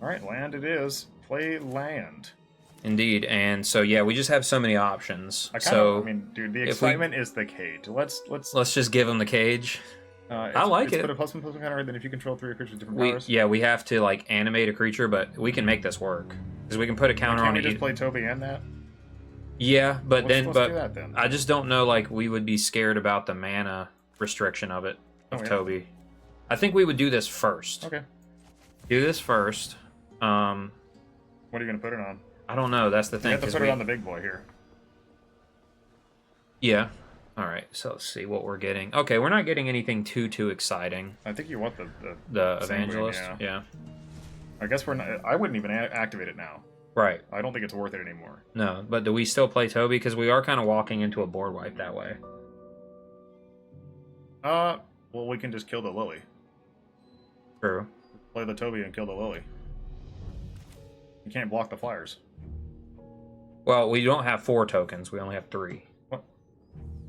S2: All right, land it is. Play land.
S1: Indeed, and so yeah, we just have so many options.
S2: I mean, dude, the excitement is the cage. Let's
S1: just give him the cage. I like it.
S2: Put a +1/+1 counter, then if you control 3 creatures with different powers.
S1: Yeah, we have to like animate a creature, but we can make this work because we can put a counter on it.
S2: Can we just play Toby and that?
S1: Yeah, but
S2: let's do that, then.
S1: I just don't know. Like, we would be scared about the mana restriction of it Toby. I think we would do this first.
S2: Okay.
S1: Do this first.
S2: What are you gonna put it on?
S1: I don't know. That's the thing.
S2: You have to put it on the big boy here.
S1: Yeah. All right. So let's see what we're getting. Okay, we're not getting anything too exciting.
S2: I think you want
S1: the Evangelist. Yeah.
S2: I guess we're not. I wouldn't even activate it now.
S1: Right.
S2: I don't think it's worth it anymore.
S1: No, but do we still play Toby? Because we are kind of walking into a board wipe that way.
S2: Well, we can just kill the Lily.
S1: True.
S2: Play the Toby and kill the Lily. You can't block the flyers.
S1: Well, we don't have 4 tokens. We only have 3.
S2: What?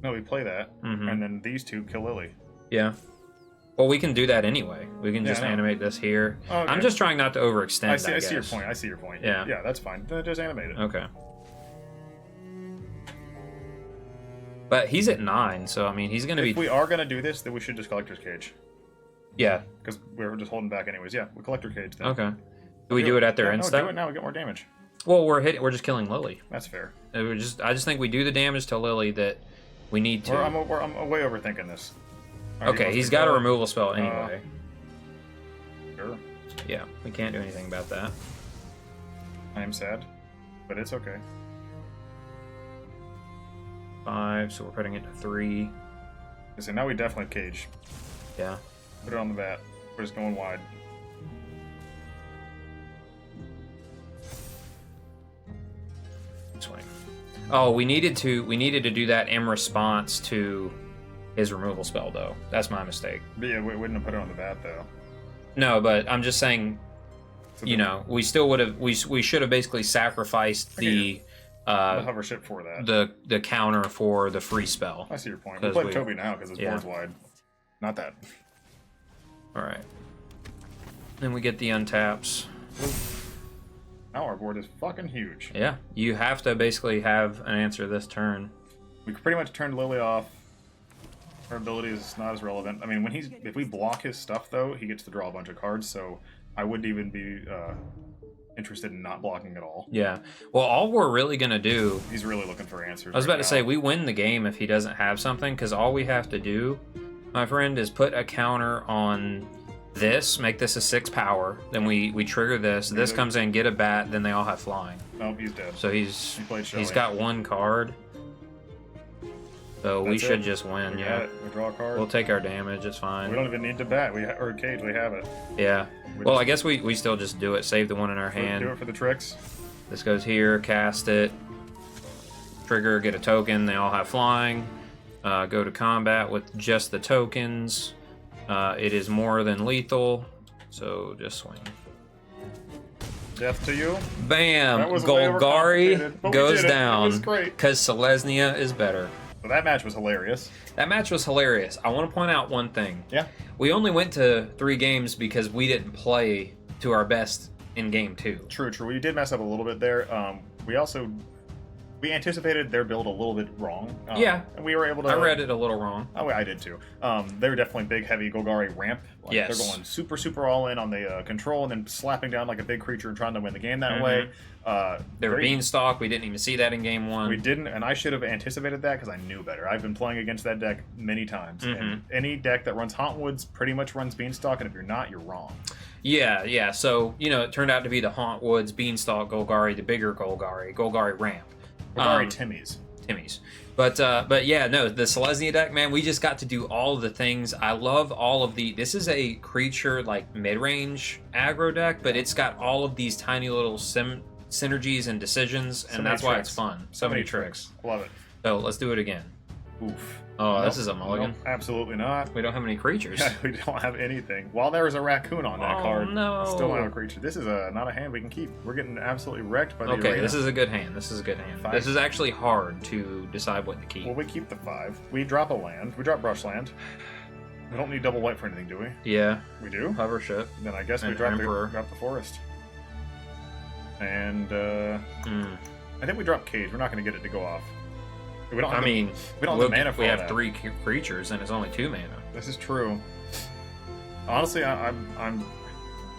S2: No, we play that, and then these 2 kill Lily.
S1: Yeah. Well, we can do that anyway. We can just animate this here. Oh, okay. I'm just trying not to overextend. I see
S2: your point. I see your point.
S1: Yeah.
S2: Yeah, that's fine. Then just animate it.
S1: Okay. But he's at 9, so I mean, he's going to be...
S2: If we are going to do this, then we should just Collector's Cage.
S1: Yeah.
S2: Because we're just holding back anyways. Yeah, we Collector Cage then.
S1: Okay. Do we do it at their end step?
S2: No, do it now. We get more damage.
S1: Well, we're just killing Lily.
S2: That's fair.
S1: I just think we do the damage to Lily that we need to.
S2: I'm way overthinking this.
S1: Okay, he's got a removal spell anyway.
S2: Sure.
S1: Yeah, we can't do anything about that.
S2: I am sad, but it's okay.
S1: 5, so we're putting it to 3.
S2: So now we definitely cage.
S1: Yeah.
S2: Put it on the bat. We're just going wide.
S1: Swing. Oh, we needed to do that in response to his removal spell, though. That's my mistake.
S2: But yeah, we wouldn't have put it on the bat, though.
S1: No, but I'm just saying, so you know, we still would have. We should have basically sacrificed the
S2: hover ship for that.
S1: The counter for the free spell.
S2: I see your point. We play Toby now because his board's wide. Not that.
S1: All right. Then we get the untaps.
S2: Now our board is fucking huge.
S1: Yeah, you have to basically have an answer this turn.
S2: We pretty much turned Lily off. Her ability is not as relevant. I mean, if we block his stuff though, he gets to draw a bunch of cards. So I wouldn't even be interested in not blocking at all.
S1: Yeah. Well, all we're really gonna do.
S2: He's really looking for answers.
S1: I was about to say we win the game if he doesn't have something, because all we have to do, my friend, is put a counter on this, make this a 6 power, then we trigger this. This comes in, get a bat, then they all have flying.
S2: Nope, he's dead.
S1: So he's got 1 card. So we should just win.
S2: We draw a card.
S1: We'll take our damage. It's fine.
S2: We don't even need to bat. Or cage. We have it.
S1: Yeah. Well, I guess we still just do it. Save the 1 in our hand.
S2: Do it for the tricks.
S1: This goes here. Cast it. Trigger. Get a token. They all have flying. Go to combat with just the tokens. It is more than lethal, so just swing.
S2: Death to you.
S1: Bam! Golgari goes down because Selesnya is better.
S2: So that match was hilarious.
S1: That match was hilarious. I want to point out one thing.
S2: Yeah.
S1: We only went to 3 games because we didn't play to our best in game 2.
S2: True. We did mess up a little bit there. We anticipated their build a little bit wrong.
S1: Yeah.
S2: And we were able to...
S1: I read it a little wrong.
S2: Oh, I did too. They were definitely big, heavy Golgari ramp.
S1: Yes.
S2: They're going super all in on the control and then slapping down like a big creature and trying to win the game that way.
S1: They were Beanstalk. We didn't even see that in game 1.
S2: We didn't, and I should have anticipated that because I knew better. I've been playing against that deck many times. And any deck that runs Hauntwoods pretty much runs Beanstalk, and if you're not, you're wrong.
S1: Yeah. So, it turned out to be the Hauntwoods, Beanstalk, Golgari, the bigger Golgari ramp.
S2: Golgari Timmy's.
S1: But yeah, no, the Selesnya deck, man, we just got to do all of the things. I love all of this is a creature like mid-range aggro deck, but it's got all of these tiny little synergies and decisions, and that's why it's fun. So many tricks.
S2: Love it.
S1: So let's do it again.
S2: Oof.
S1: Oh, this is a mulligan.
S2: Nope, absolutely not.
S1: We don't have any creatures.
S2: Yeah, we don't have anything. While there is a raccoon on that card,
S1: no.
S2: Still not a creature. This is not a hand we can keep. We're getting absolutely wrecked by the arena.
S1: This is a good hand. 5. This is actually hard to decide what to keep.
S2: Well, we keep the 5. We drop a land. We drop brush land. We don't need double white for anything, do we?
S1: Yeah.
S2: We do?
S1: Hover ship.
S2: Then I guess we drop the forest. And I think we drop cage. We're not going to get it to go off. We don't have we don't have the mana for
S1: we
S2: that.
S1: have 3 creatures and it's only 2 mana.
S2: This is true. Honestly, I'm.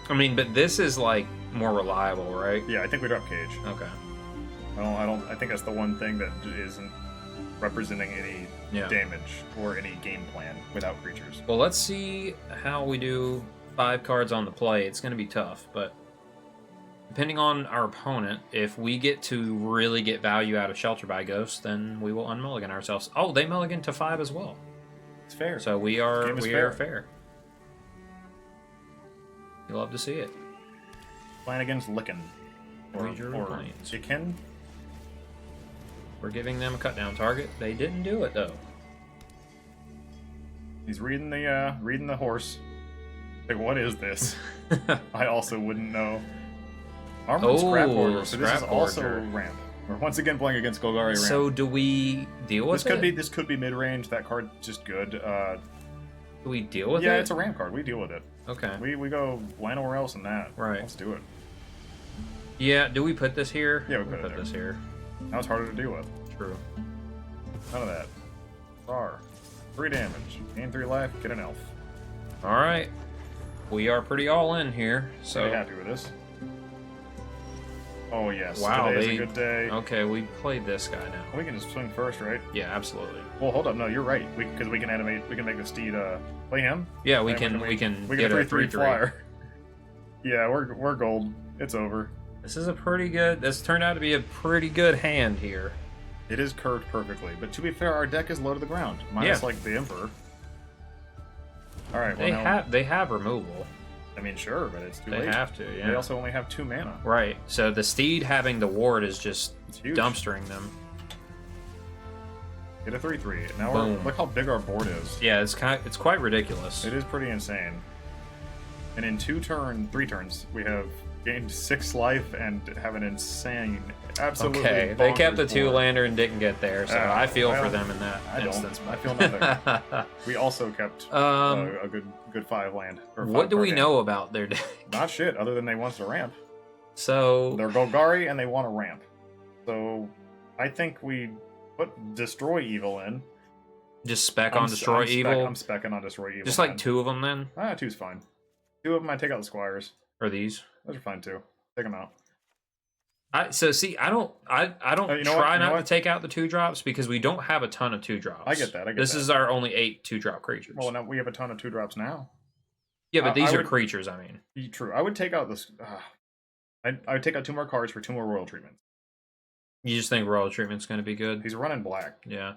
S1: But this is like more reliable, right?
S2: Yeah, I think we drop cage.
S1: Okay.
S2: I think that's the one thing that isn't representing any damage or any game plan without creatures.
S1: Well, let's see how we do 5 cards on the play. It's going to be tough, but depending on our opponent, if we get to really get value out of Shelter by Ghost, then we will unmulligan ourselves. Oh, they mulligan to 5 as well.
S2: It's fair.
S1: So we are fair. You love to see it.
S2: Playing against Lickin. Or Chicken.
S1: We're giving them a cut down target. They didn't do it though.
S2: He's reading the horse. Like, what is this? I also wouldn't know. Armor and Scrap Order, so this is
S1: Scrap
S2: also
S1: Order.
S2: ramp. We're once again playing against Golgari ramp.
S1: So do we deal with it?
S2: This could be mid-range. That card's just good.
S1: Do we deal with it?
S2: Yeah, it's a ramp card. We deal with it.
S1: Okay.
S2: We go land nowhere else than that.
S1: Right.
S2: Let's do it.
S1: Yeah, do we put this here?
S2: Yeah, we put
S1: this here.
S2: Now it's harder to deal with.
S1: True.
S2: None of that. Star. 3 damage. Gain 3 life. Get an elf.
S1: Alright. We are pretty all in here, so...
S2: Pretty happy with this. Oh, yes.
S1: Wow,
S2: Today's a good day.
S1: Okay, we played this guy now.
S2: We can just swing first, right?
S1: Yeah, absolutely.
S2: Well, hold up. No, you're right. Because we can animate. We can make the steed play him.
S1: Yeah, we can get a 3/3
S2: flyer. Yeah, we're gold. It's over.
S1: This is a pretty good... This turned out to be a pretty good hand here.
S2: It is curved perfectly. But to be fair, our deck is low to the ground. Minus, like, the Emperor. Alright, well,
S1: they have removal.
S2: I mean, sure, but it's too late.
S1: They have to, yeah.
S2: They also only have 2 mana.
S1: Right. So the steed having the ward is just dumpstering them.
S2: Get a 3/3. Now
S1: Boom.
S2: look how big our board is.
S1: Yeah, it's quite ridiculous.
S2: It is pretty insane. And in 3 turns, we have gained 6 life and have an insane, absolutely.
S1: Okay, they kept the
S2: bonkers
S1: 2-lander and didn't get there, so I feel for them in that instance.
S2: I feel nothing. We also kept a good 5 land.
S1: What do we know about their deck?
S2: Not shit, other than they wanted to ramp.
S1: So
S2: they're Golgari and they want to ramp. So I think we put Destroy Evil in.
S1: Just spec on Destroy Evil?
S2: I'm specking on Destroy Evil.
S1: Just like 2 of them then?
S2: 2's fine. 2 of them I take out the Squires.
S1: Or these?
S2: Those are fine too. Take them out.
S1: I don't try not to take out the 2-drops because we don't have a ton of 2-drops.
S2: I get that.
S1: This is our only 8 2-drop creatures.
S2: Well, now we have a ton of 2-drops now.
S1: Yeah, but these are creatures, I mean.
S2: True. I would take out this. I would take out 2 more cards for 2 more royal treatments.
S1: You just think royal treatment's going to be good?
S2: He's running black.
S1: Yeah.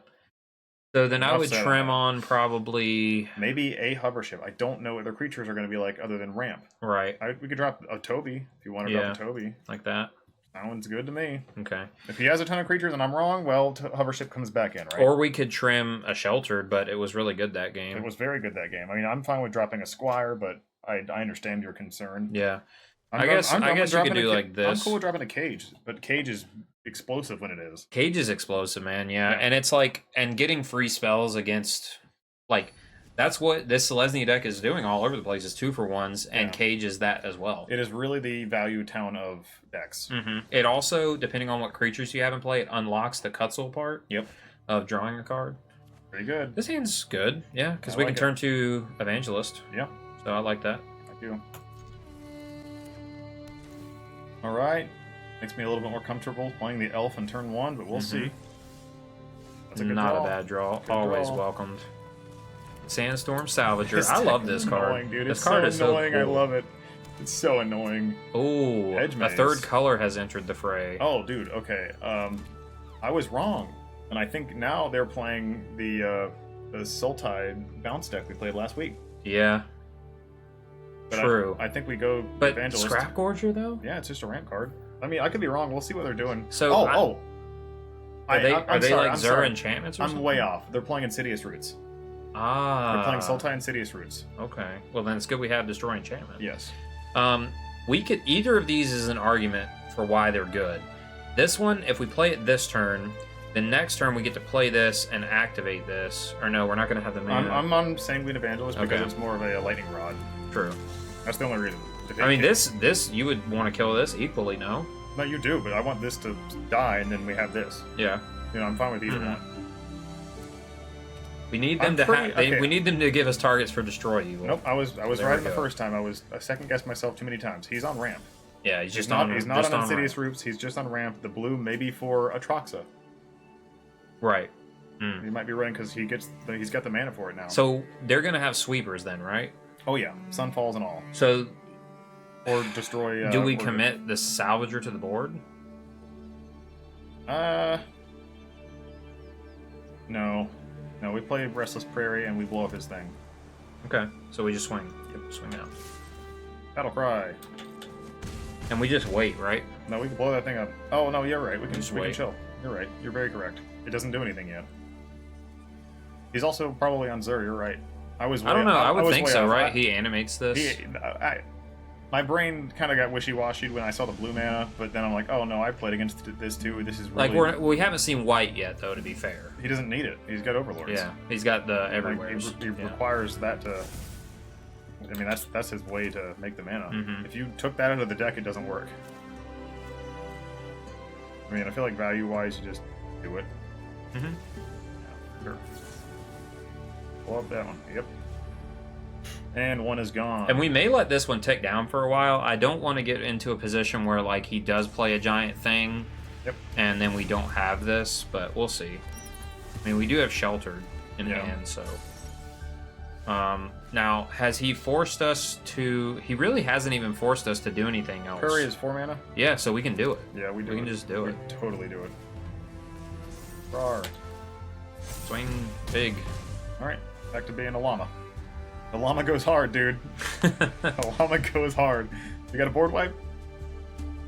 S1: So then I would trim on probably...
S2: Maybe a hover ship. I don't know what their creatures are going to be like other than ramp.
S1: Right.
S2: We could drop a Toby if you want to drop a Toby.
S1: Like that.
S2: Sounds good to me.
S1: Okay.
S2: If he has a ton of creatures and I'm wrong, well, hover ship comes back in, right?
S1: Or we could trim a sheltered, but it was really good that game.
S2: It was very good that game. I mean, I'm fine with dropping a Squire, but I understand your concern.
S1: Yeah. I guess you could do like this.
S2: I'm cool with dropping a Cage, but Cage is explosive when it is.
S1: Cage is explosive, man. Yeah. And it's like, and getting free spells against, like, that's what this Selesnya deck is doing all over the place. Is 2-for-1s, and Cage is that as well.
S2: It is really the value town of decks.
S1: Mm-hmm. It also, depending on what creatures you have in play, it unlocks the Cutzel part.
S2: Yep.
S1: Of drawing a card.
S2: Pretty good.
S1: This hand's good, yeah, because we can turn to Evangelist.
S2: Yeah.
S1: So I like that.
S2: I do. All right. Makes me a little bit more comfortable playing the elf in turn 1, but we'll see. That's a good
S1: Not
S2: draw.
S1: a bad draw.
S2: Good
S1: Always
S2: draw.
S1: welcomed. Sandstorm Salvager. I love this card.
S2: Annoying, dude.
S1: This
S2: It's
S1: card
S2: so
S1: is
S2: annoying.
S1: so cool.
S2: I love it. It's so annoying.
S1: Oh, a
S2: Edge maze.
S1: 3rd color has entered the fray.
S2: Oh, dude. Okay. I was wrong, and I think now they're playing the Sultai bounce deck we played last week.
S1: Yeah.
S2: But
S1: True.
S2: I think we go
S1: but
S2: Evangelist.
S1: Scrap Gorger though?
S2: Yeah, it's just a ramp card. I mean, I could be wrong. We'll see what they're doing.
S1: So are they like
S2: I'm
S1: Xur
S2: sorry.
S1: enchantments or
S2: I'm
S1: something?
S2: way off. They're playing Insidious Roots.
S1: Ah.
S2: They're playing Sultai Insidious Roots.
S1: Okay. Well, then it's good we have Destroy Enchantment.
S2: Yes.
S1: We could either of these is an argument for why they're good. This one, if we play it this turn, the next turn we get to play this and activate this. Or no, we're not going to have the mana.
S2: I'm on Sanguine Evangelist because it's more of a lightning rod.
S1: True.
S2: That's the only reason.
S1: I mean, this you would want to kill this equally, no?
S2: No, you do, but I want this to die, and then we have this.
S1: Yeah.
S2: You know, I'm fine with either one.
S1: We need them we need them to give us targets for Destroy Evil.
S2: Nope, I was right the first time. I second guessed myself too many times. He's on ramp.
S1: Yeah, he's
S2: not on
S1: ramp.
S2: Insidious Roots. He's just on ramp. The blue maybe for Atraxa.
S1: Right.
S2: He might be running because he's got the mana for it now.
S1: So they're gonna have sweepers then, right?
S2: Oh yeah, Sunfalls and all.
S1: So
S2: or destroy.
S1: Do we commit the Salvager to the board?
S2: No. No, we play Restless Prairie and we blow up his thing.
S1: Okay, so we just swing. Swing out.
S2: Battle Cry.
S1: And we just wait, right?
S2: No, we can blow that thing up. Oh, no, you're right. We can
S1: wait.
S2: chill. You're right. You're very correct. It doesn't do anything yet. He's also probably on Xur. You're right. I don't
S1: know. I would think so, right? He animates this.
S2: My brain kind of got wishy-washy when I saw the blue mana, but then I'm like, oh no, I played against this too. This is really...
S1: Like, we haven't seen white yet, though, to be fair.
S2: He doesn't need it. He's got Overlords.
S1: Yeah, he's got the everywhere.
S2: He requires that to... I mean, that's his way to make the mana. If you took that out of the deck, it doesn't work. I mean, I feel like value-wise, you just do it. Yeah, sure. Pull up that one. Yep. And one is gone.
S1: And we may let this one tick down for a while. I don't want to get into a position where, like, he does play a giant thing.
S2: Yep. And
S1: then we don't have this, but we'll see. I mean, we do have Sheltered in hand, so... now, has he forced us to... He really hasn't even forced us to do anything else.
S2: Curry is 4 mana?
S1: Yeah, so we can do it.
S2: Yeah, we
S1: can just do it.
S2: Totally do it. Rar.
S1: Swing big.
S2: Alright, back to being a llama. The llama goes hard, dude. The llama goes hard. You got a board wipe?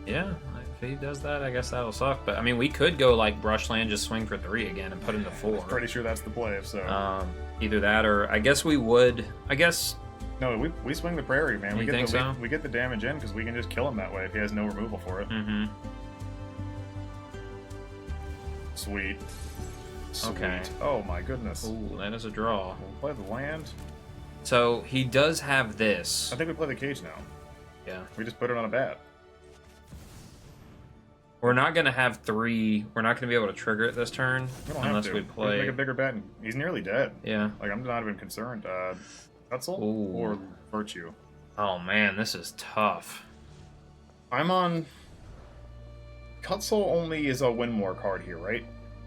S1: Yeah, if he does that, I guess that'll suck. But, I mean, we could go, like, Brushland, just swing for 3 again and put him to 4.
S2: I'm pretty sure that's the play, so...
S1: either that or... I guess we would... I guess...
S2: No, we swing the prairie, man.
S1: You think so?
S2: We get the damage in because we can just kill him that way if he has no removal for it. Sweet. Sweet.
S1: Okay.
S2: Oh my goodness.
S1: Ooh, that is a draw.
S2: We'll play the land.
S1: So he does have this.
S2: I think we play the cage now.
S1: Yeah.
S2: We just put it on a bat.
S1: We're not gonna have 3. We're not gonna be able to trigger it this turn unless we play.
S2: We make a bigger bet. And he's nearly dead.
S1: Yeah.
S2: Like I'm not even concerned. Cutzel or Virtue.
S1: Oh man, this is tough.
S2: I'm on. Cutzel only is a win more card here, right?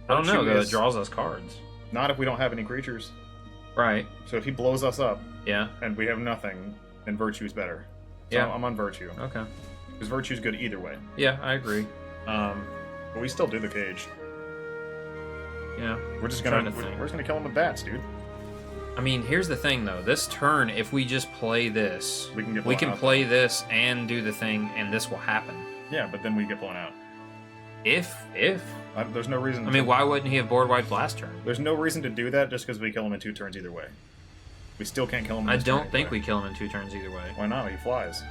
S1: I don't know, though. It draws us cards.
S2: Not if we don't have any creatures.
S1: Right.
S2: So if he blows us up,
S1: yeah,
S2: and we have nothing, then Virtue's better. So
S1: yeah,
S2: I'm on Virtue.
S1: Okay.
S2: Because Virtue's good either way.
S1: Yeah, I agree.
S2: But we still do the cage.
S1: Yeah.
S2: We're just gonna kill him with bats, dude.
S1: I mean, here's the thing though. This turn, if we just play this, we can play this and do the thing, and this will happen.
S2: Yeah, but then we get blown out.
S1: If
S2: there's no reason.
S1: I mean, why wouldn't he have board wiped last turn?
S2: There's no reason to do that just because we kill him in 2 turns either way. We still can't kill him.
S1: I don't think we kill him in 2 turns either way.
S2: Why not? He flies.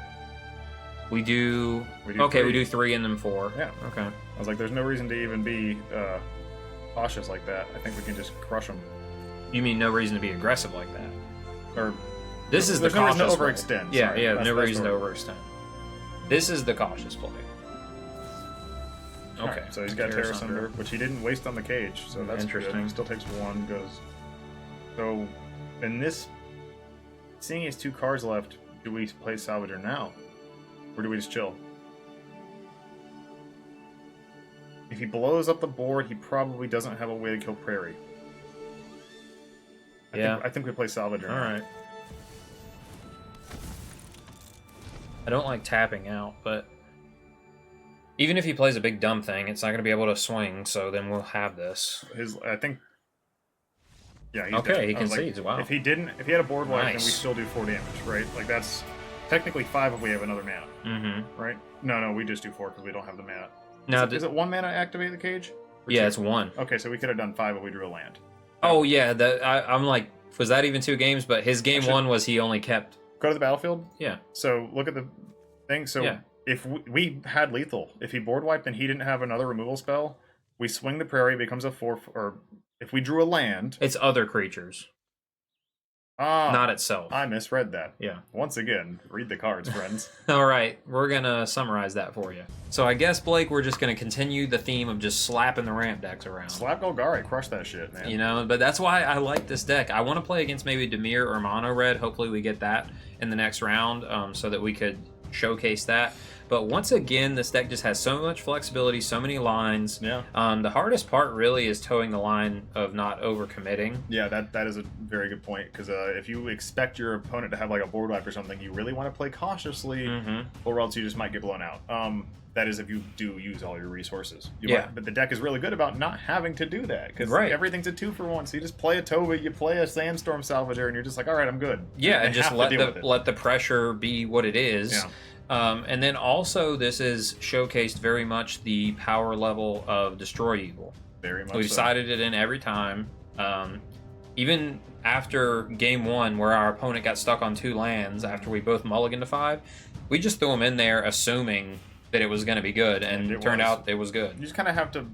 S1: We do. Okay, we do 3 and then 4.
S2: Yeah.
S1: Okay.
S2: I was like, there's no reason to even be cautious like that. I think we can just crush him.
S1: You mean no reason to be aggressive like that?
S2: Or
S1: this is the cautious
S2: no reason to overextend.
S1: Yeah,
S2: sorry.
S1: yeah, no reason to overextend. This is the cautious play. Okay,
S2: right, so he's got Terra Sunder, which he didn't waste on the cage, so that's
S1: interesting.
S2: Good. He still takes 1, goes. So, in this, seeing he has 2 cards left, do we play Salvager now, or do we just chill? If he blows up the board, he probably doesn't have a way to kill Prairie. I think we play Salvager.
S1: All right. I don't like tapping out, but. Even if he plays a big dumb thing, it's not going to be able to swing, so then we'll have this.
S2: I think... Yeah, he's
S1: okay,
S2: dead.
S1: he concedes,
S2: like,
S1: wow.
S2: If he had a board wipe, then we still do 4 damage, right? Like, that's technically 5 if we have another mana. Right? No, we just do 4 because we don't have the mana.
S1: Now,
S2: is it 1 mana activate the cage?
S1: Yeah, it's 1.
S2: Okay, so we could have done 5 if we drew a land.
S1: Oh, yeah, I'm like, was that even 2 games? But his game 1 was he only kept...
S2: Go to the battlefield?
S1: Yeah.
S2: So, look at the thing. So... Yeah. If we had lethal, if he board wiped and he didn't have another removal spell, we swing the prairie, it becomes a 4, or if we drew a land...
S1: It's other creatures. Not itself.
S2: I misread that.
S1: Yeah.
S2: Once again, read the cards, friends.
S1: All right, we're going to summarize that for you. So I guess, Blake, we're just going to continue the theme of just slapping the ramp decks around.
S2: Slap Golgari, crush that shit, man.
S1: You know, but that's why I like this deck. I want to play against maybe Dimir or Mono Red. Hopefully we get that in the next round so that we could showcase that. But once again, this deck just has so much flexibility, so many lines.
S2: Yeah.
S1: The hardest part really is towing the line of not overcommitting.
S2: Yeah, that is a very good point, because if you expect your opponent to have like a board wipe or something, you really want to play cautiously, or else you just might get blown out. That is if you do use all your resources. But the deck is really good about not having to do that, because everything's a 2-for-1. So you just play a Toba, you play a Sandstorm Salvager, and you're just like, all right, I'm good.
S1: Yeah, and just let the pressure be what it is.
S2: Yeah.
S1: And then also, this is showcased very much the power level of Destroy Evil.
S2: Very much.
S1: We've cited it in every time. Even after game 1, where our opponent got stuck on 2 lands after we both mulliganed to 5, We just threw him in there assuming that it was going to be good, and it turned out it was good.
S2: You just kind of have to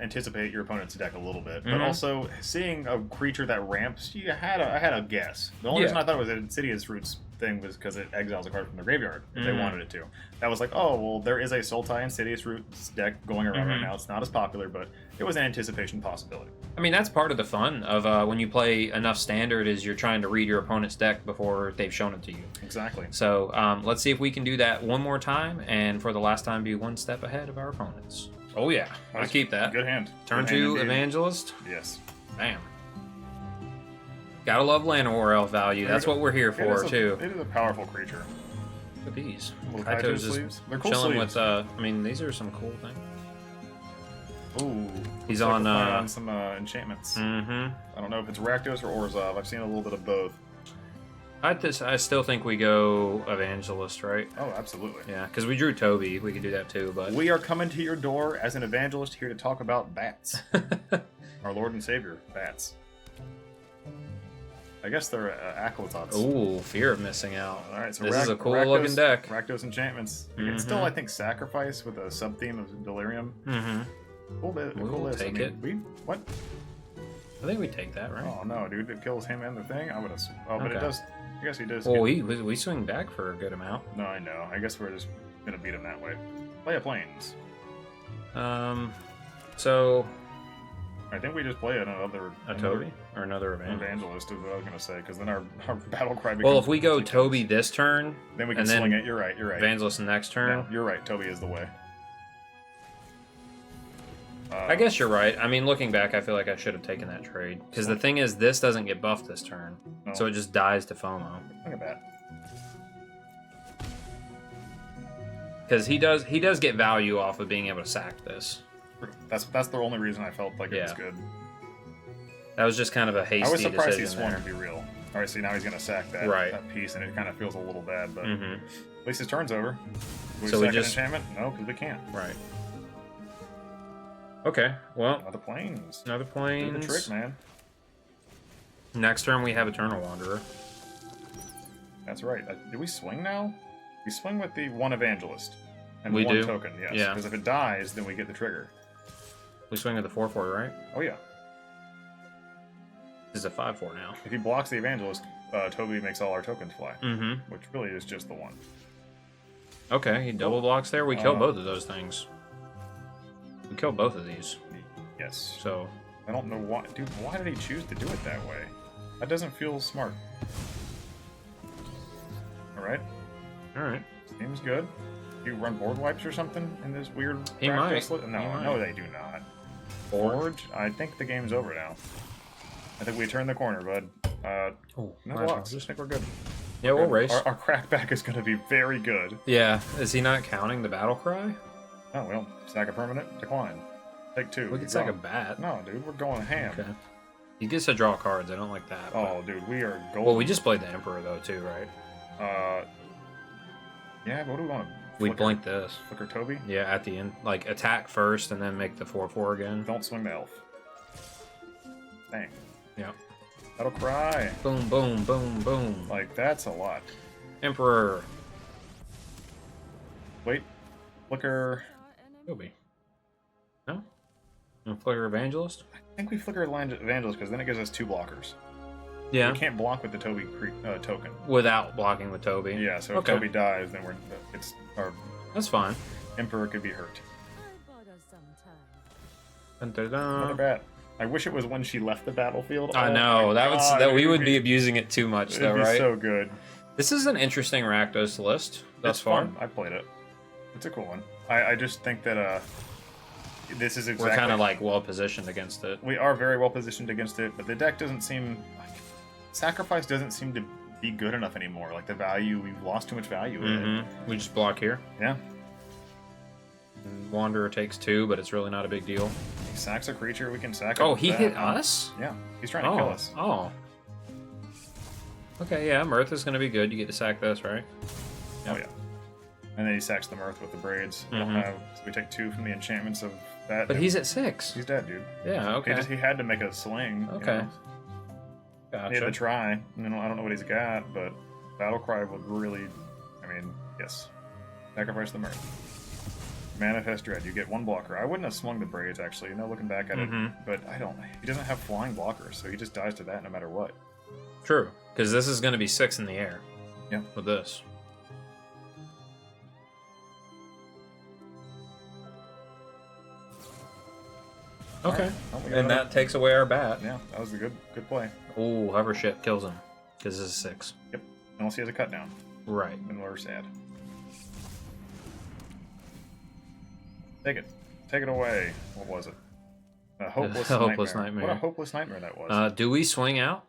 S2: anticipate your opponent's deck a little bit, but also seeing a creature that ramps, I had a guess. The only reason I thought it was an Insidious Roots thing was because it exiles a card from the graveyard if they wanted it to. That was like, oh, well, there is a Sultai Insidious Roots deck going around right now. It's not as popular, but it was an anticipation possibility.
S1: I mean, that's part of the fun of when you play enough Standard is you're trying to read your opponent's deck before they've shown it to you.
S2: Exactly.
S1: So let's see if we can do that one more time, and for the last time be one step ahead of our opponents. Oh yeah, I keep that.
S2: Good hand.
S1: Turn
S2: good hand
S1: 2 Evangelist.
S2: Yes.
S1: Bam. Gotta love Land War Elf value. That's what we're here for, too.
S2: It is a powerful creature.
S1: Look at these.
S2: Kaito's just
S1: They're cool chilling sleeves. With, I mean, these are some cool things.
S2: Ooh.
S1: He's on
S2: some enchantments.
S1: Mm-hmm.
S2: I don't know if it's Rakdos or Orzhov. I've seen a little bit of both.
S1: I still think we go Evangelist, right?
S2: Oh, absolutely.
S1: Yeah, because we drew Toby. We could do that too, but...
S2: We are coming to your door as an Evangelist here to talk about bats. Our Lord and Savior, bats. I guess they're Acolytots.
S1: Ooh, fear of missing out.
S2: All right, so
S1: this is a cool-looking deck.
S2: Rakdos enchantments. You can still, I think, sacrifice with a sub-theme of Delirium. Cool list.
S1: We'll take it.
S2: What?
S1: I think we take that, right?
S2: Oh, no, dude. It kills him and the thing? I would have... Oh, but it does... I guess he does.
S1: Well, we swing back for a good amount.
S2: No, I know. I guess we're just gonna beat him that way. Play a Plains.
S1: So...
S2: I think we just play another...
S1: A Toby? Or another Evangelist?
S2: Evangelist is what I was gonna say, because then our battle cry becomes...
S1: Well, if we go Toby this turn...
S2: Then we can swing it. You're right.
S1: Evangelist next turn.
S2: No, you're right. Toby is the way.
S1: I guess you're right. I mean, looking back, I feel like I should have taken that trade. Because the thing is, this doesn't get buffed this turn. No. So it just dies to FOMO.
S2: Look at that.
S1: Because he does get value off of being able to sack this.
S2: That's the only reason I felt like it was good.
S1: That was just kind of a hasty decision.
S2: I was surprised he swung to be real. All right, see, now he's going to sack that piece, and it kind of feels a little bad, but at least his turn's over.
S1: So we just...
S2: enchantment? No, because we can't.
S1: Right. Okay, well...
S2: Another Plains.
S1: Another Plains.
S2: Do the trick, man.
S1: Next turn we have Eternal Wanderer.
S2: That's right. Do we swing now? We swing with the one Evangelist. And
S1: we
S2: one
S1: do.
S2: token, yes. Yeah. Because if it dies, then we get the trigger.
S1: We swing with the 4/4, right?
S2: Oh, yeah.
S1: This is a 5/4 now.
S2: If he blocks the Evangelist, Toby makes all our tokens fly. Which really is just the one.
S1: Okay, he double blocks there. We kill both of those things. We kill both of these.
S2: Yes.
S1: So...
S2: I don't know why... Dude, why did he choose to do it that way? That doesn't feel smart. Alright.
S1: Alright.
S2: Seems good. Do you run board wipes or something in this weird...
S1: He might.
S2: No, they do not. Forge? I think the game's over now. I think we turned the corner, bud. No blocks. I think we're good.
S1: Yeah, we'll race.
S2: Our crackback is going to be very good.
S1: Yeah. Is he not counting the battle cry?
S2: Oh, well. Sack a permanent, decline. Take 2.
S1: We can sack a bat.
S2: No, dude, we're going ham.
S1: Okay. He gets to draw cards. I don't like that.
S2: Oh, dude, we are golden.
S1: Well, we just played the Emperor, though, too, right?
S2: Yeah, what do we want to...
S1: We blink this.
S2: Flicker Toby?
S1: Yeah, at the end. Like, attack first and then make the 4/4 again.
S2: Don't swing the elf. Dang.
S1: Yeah.
S2: That'll cry.
S1: Boom, boom, boom, boom.
S2: Like, that's a lot.
S1: Emperor.
S2: Wait. Flicker...
S1: Toby. No? No Flicker Evangelist?
S2: I think we Flicker Evangelist because then it gives us 2 blockers.
S1: Yeah.
S2: We can't block with the Toby token.
S1: Without blocking with Toby.
S2: Yeah, so if Toby dies, then our
S1: That's fine.
S2: Emperor could be hurt.
S1: Dun, dun, dun.
S2: Another bat. I wish it was when she left the battlefield.
S1: I know we would be abusing it too much, though, right?
S2: It'd be so good.
S1: This is an interesting Rakdos list thus far.
S2: Fun. I played it. It's a cool one. I just think that this is exactly...
S1: We're kind of like well positioned against it.
S2: We are very well positioned against it, but the deck doesn't seem like sacrifice doesn't seem to be good enough anymore. Like the value, we've lost too much value in it.
S1: We just block here.
S2: Yeah.
S1: And Wanderer takes 2, but it's really not a big deal.
S2: He sacks a creature. We can sack.
S1: Oh, he hit us?
S2: Yeah, he's trying to kill us.
S1: Oh. Okay, yeah, Mirth is going to be good. You get to sack this, right?
S2: Yep. Oh yeah. And then he sacks the Mirth with the braids. So we take 2 from the enchantments of that.
S1: But he's at 6.
S2: He's dead, dude.
S1: Yeah, okay.
S2: He had to make a sling.
S1: Okay.
S2: You know?
S1: Gotcha.
S2: He had to try. I don't know what he's got, but Battlecry would really... I mean, Yes. Sacrifice the Mirth. Manifest Dread. You get 1 blocker. I wouldn't have swung the Braids, actually, looking back at it. But I don't... He doesn't have flying blockers, so he just dies to that no matter what.
S1: True, because this is going to be 6 in the air.
S2: Yeah.
S1: With this. Okay. And that takes away our bat.
S2: Yeah, that was a good play.
S1: Ooh, hover ship kills him. Because this is 6.
S2: Yep. Unless he has a cut down.
S1: Right.
S2: Then we're sad. Take it. Take it away. What was it? A hopeless nightmare. What a hopeless nightmare that was.
S1: Do we swing out?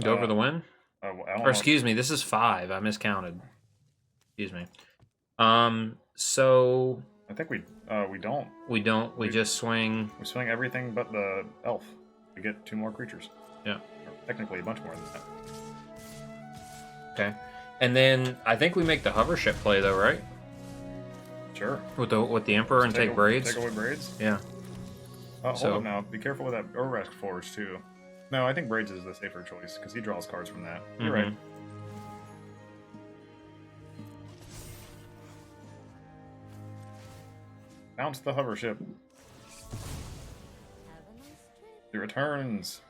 S1: Go for the win? Or excuse me, this is 5. I miscounted. Excuse me. So
S2: I think we don't.
S1: We don't. We just swing.
S2: We swing everything but the elf. We get 2 more creatures.
S1: Yeah.
S2: Or technically a bunch more than that.
S1: Okay. And then I think we make the hover ship play though, right?
S2: Sure.
S1: With the Emperor and take braids?
S2: Take away braids?
S1: Yeah.
S2: Hold up now. Be careful with that Overrask Forge too. No, I think braids is the safer choice because he draws cards from that. You're right. Bounce the hover ship. It returns.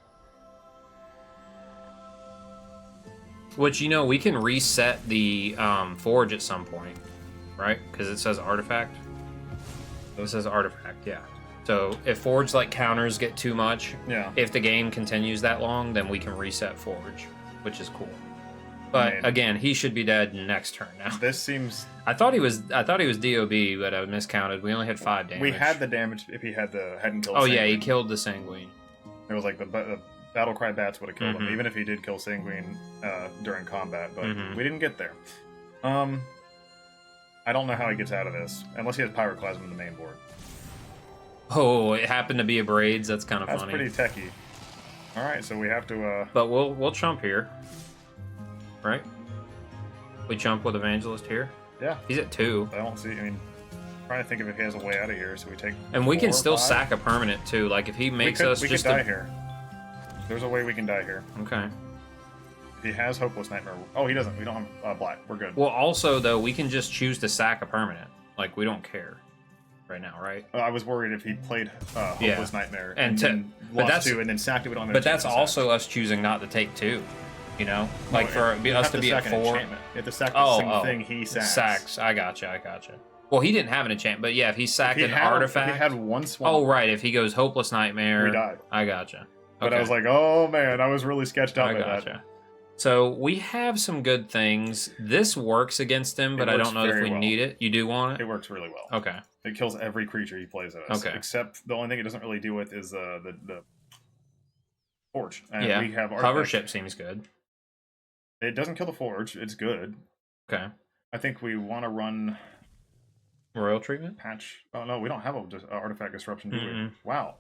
S1: Which, we can reset the forge at some point, right? Because it says artifact. It says artifact, yeah. So if forge counters get too much, if the game continues that long, then we can reset forge, which is cool. But again, he should be dead next turn now.
S2: This seems.
S1: I thought he was DOB, but I miscounted. We only had 5 damage.
S2: We had the damage if he hadn't killed.
S1: Oh yeah, he killed the Sanguine.
S2: It was like the Battle Cry Bats would have killed him, even if he did kill Sanguine during combat. But we didn't get there. I don't know how he gets out of this unless he has Pyroclasm in the main board.
S1: Oh, it happened to be a braids. That's kind of funny.
S2: That's pretty techie. All right, so we have to.
S1: But we'll chump here, right? We chump with Evangelist here.
S2: Yeah,
S1: he's at 2.
S2: I don't see. I mean, I'm trying to think of if he has a way out of here. So we take.
S1: And we
S2: 4
S1: can still
S2: 5.
S1: sack a permanent too. Like if he makes us
S2: we
S1: just
S2: could die here. There's a way we can die here.
S1: Okay.
S2: If he has Hopeless Nightmare. Oh, he doesn't. We don't have black. We're good.
S1: Well, also though, we can just choose to sack a permanent. Like we don't care. Right now, right?
S2: I was worried if he played Hopeless Nightmare and then lost 2 and then sacked it. We don't have.
S1: But that's also us choosing not to take 2. Like for us to be at 4.
S2: You have to sack the same thing he sacks.
S1: I gotcha. Well, he didn't have an enchantment, but yeah, if he sacked an artifact,
S2: if he had 1 swamp.
S1: Oh right, if he goes Hopeless Nightmare,
S2: we die.
S1: I gotcha.
S2: But I was like, oh man, I was really sketched out by that.
S1: So we have some good things. This works against him, but I don't know if we need it. You do want it?
S2: It works really well.
S1: Okay.
S2: It kills every creature he plays at us.
S1: Okay.
S2: Except the only thing it doesn't really deal with is the Forge. And we have
S1: hover ship seems good.
S2: It doesn't kill the Forge. It's good.
S1: Okay.
S2: I think we want to run
S1: Royal Treatment?
S2: Patch. Oh no, we don't have a artifact disruption, do we? Wow.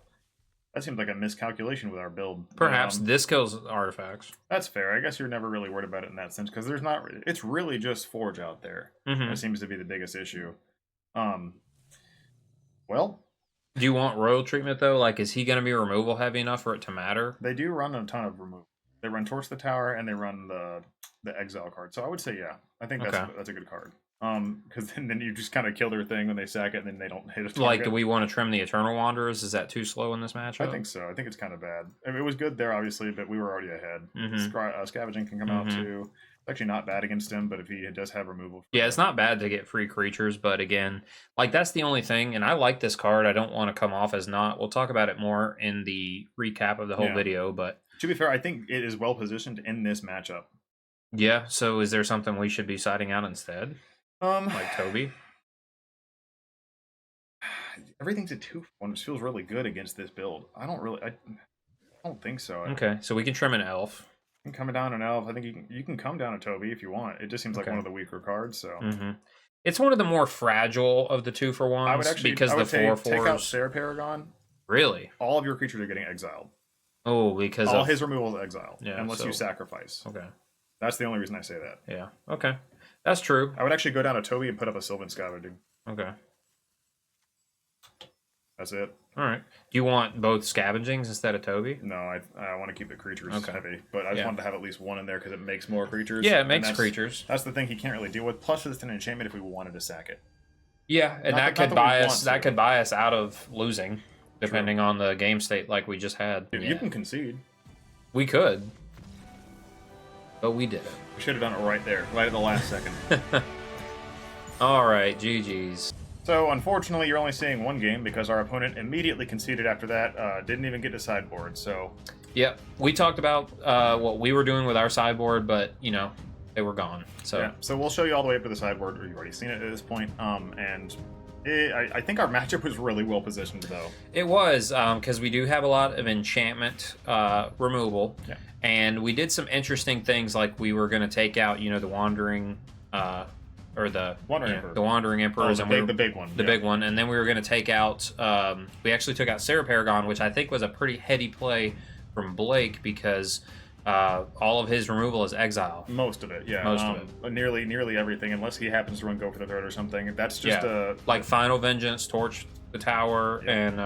S2: That seems like a miscalculation with our build.
S1: Perhaps this kills artifacts.
S2: That's fair. I guess you're never really worried about it in that sense because there's not. It's really just Forge out there. That seems to be the biggest issue. Well,
S1: do you want Royal Treatment though? Like, is he going to be removal heavy enough for it to matter?
S2: They do run a ton of removal. They run Torch the Tower and they run the Exile card. So I would say yeah. I think that's a good card. Because then you just kind of kill their thing when they sack it, and then they don't hit a target.
S1: Like, do we want to trim the Eternal Wanderers? Is that too slow in this matchup?
S2: I think so. I think it's kind of bad. I mean, it was good there, obviously, but we were already ahead. Scavenging can come out too. It's actually not bad against him, but if he does have removal.
S1: Yeah, it's not bad to get free creatures, but again, like that's the only thing. And I like this card. I don't want to come off as not. We'll talk about it more in the recap of the whole video, but
S2: to be fair, I think it is well positioned in this matchup.
S1: Yeah. So is there something we should be siding out instead? Like Toby?
S2: Everything's a 2-1, which feels really good against this build. I don't think so.
S1: Okay, so we can trim an elf.
S2: You can come down an elf. I think you can come down a Toby if you want. It just seems like one of the weaker cards. So
S1: it's one of the more fragile of the 2-for-1s.
S2: I would actually
S1: because
S2: the
S1: 4/4s
S2: take out Sarah Paragon.
S1: Really?
S2: All of your creatures are getting exiled.
S1: Oh, because
S2: all his removal is exiled.
S1: Yeah,
S2: unless you sacrifice.
S1: Okay.
S2: That's the only reason I say that.
S1: Yeah. Okay. That's true.
S2: I would actually go down to Toby and put up a Sylvan Scavenging.
S1: Okay.
S2: That's it.
S1: All right. Do you want both scavengings instead of Toby?
S2: No, I want to keep the creatures heavy, but I just wanted to have at least one in there because it makes more creatures.
S1: Yeah, it makes creatures.
S2: That's the thing he can't really deal with. Plus, it's an enchantment if we wanted to sack it.
S1: Yeah, and that could buy us. That could buy us out of losing, depending on the game state, like we just had.
S2: Dude, you can concede.
S1: We could, but we didn't.
S2: We should have done it right there, right at the last second.
S1: All right, GG's.
S2: So, unfortunately, you're only seeing one game because our opponent immediately conceded after that. Didn't even get to sideboard, so...
S1: Yep. We talked about what we were doing with our sideboard, but, you know, they were gone. So
S2: yeah, so we'll show you all the way up to the sideboard, or you've already seen it at this point. I think our matchup was really well positioned, though.
S1: It was, because we do have a lot of enchantment removal.
S2: Yeah.
S1: And we did some interesting things, like we were going to take out, you know, the Wandering... or the
S2: Wandering Emperor.
S1: The Wandering Emperor.
S2: Oh, the big one.
S1: The big one. And then we were going to take out... we actually took out Sarah Paragon, which I think was a pretty heady play from Blake, because all of his removal is exile.
S2: Most of it, yeah.
S1: Most of it.
S2: Nearly everything, unless he happens to run Go for the Throat or something. That's just
S1: like Final Vengeance, Torch the Tower, and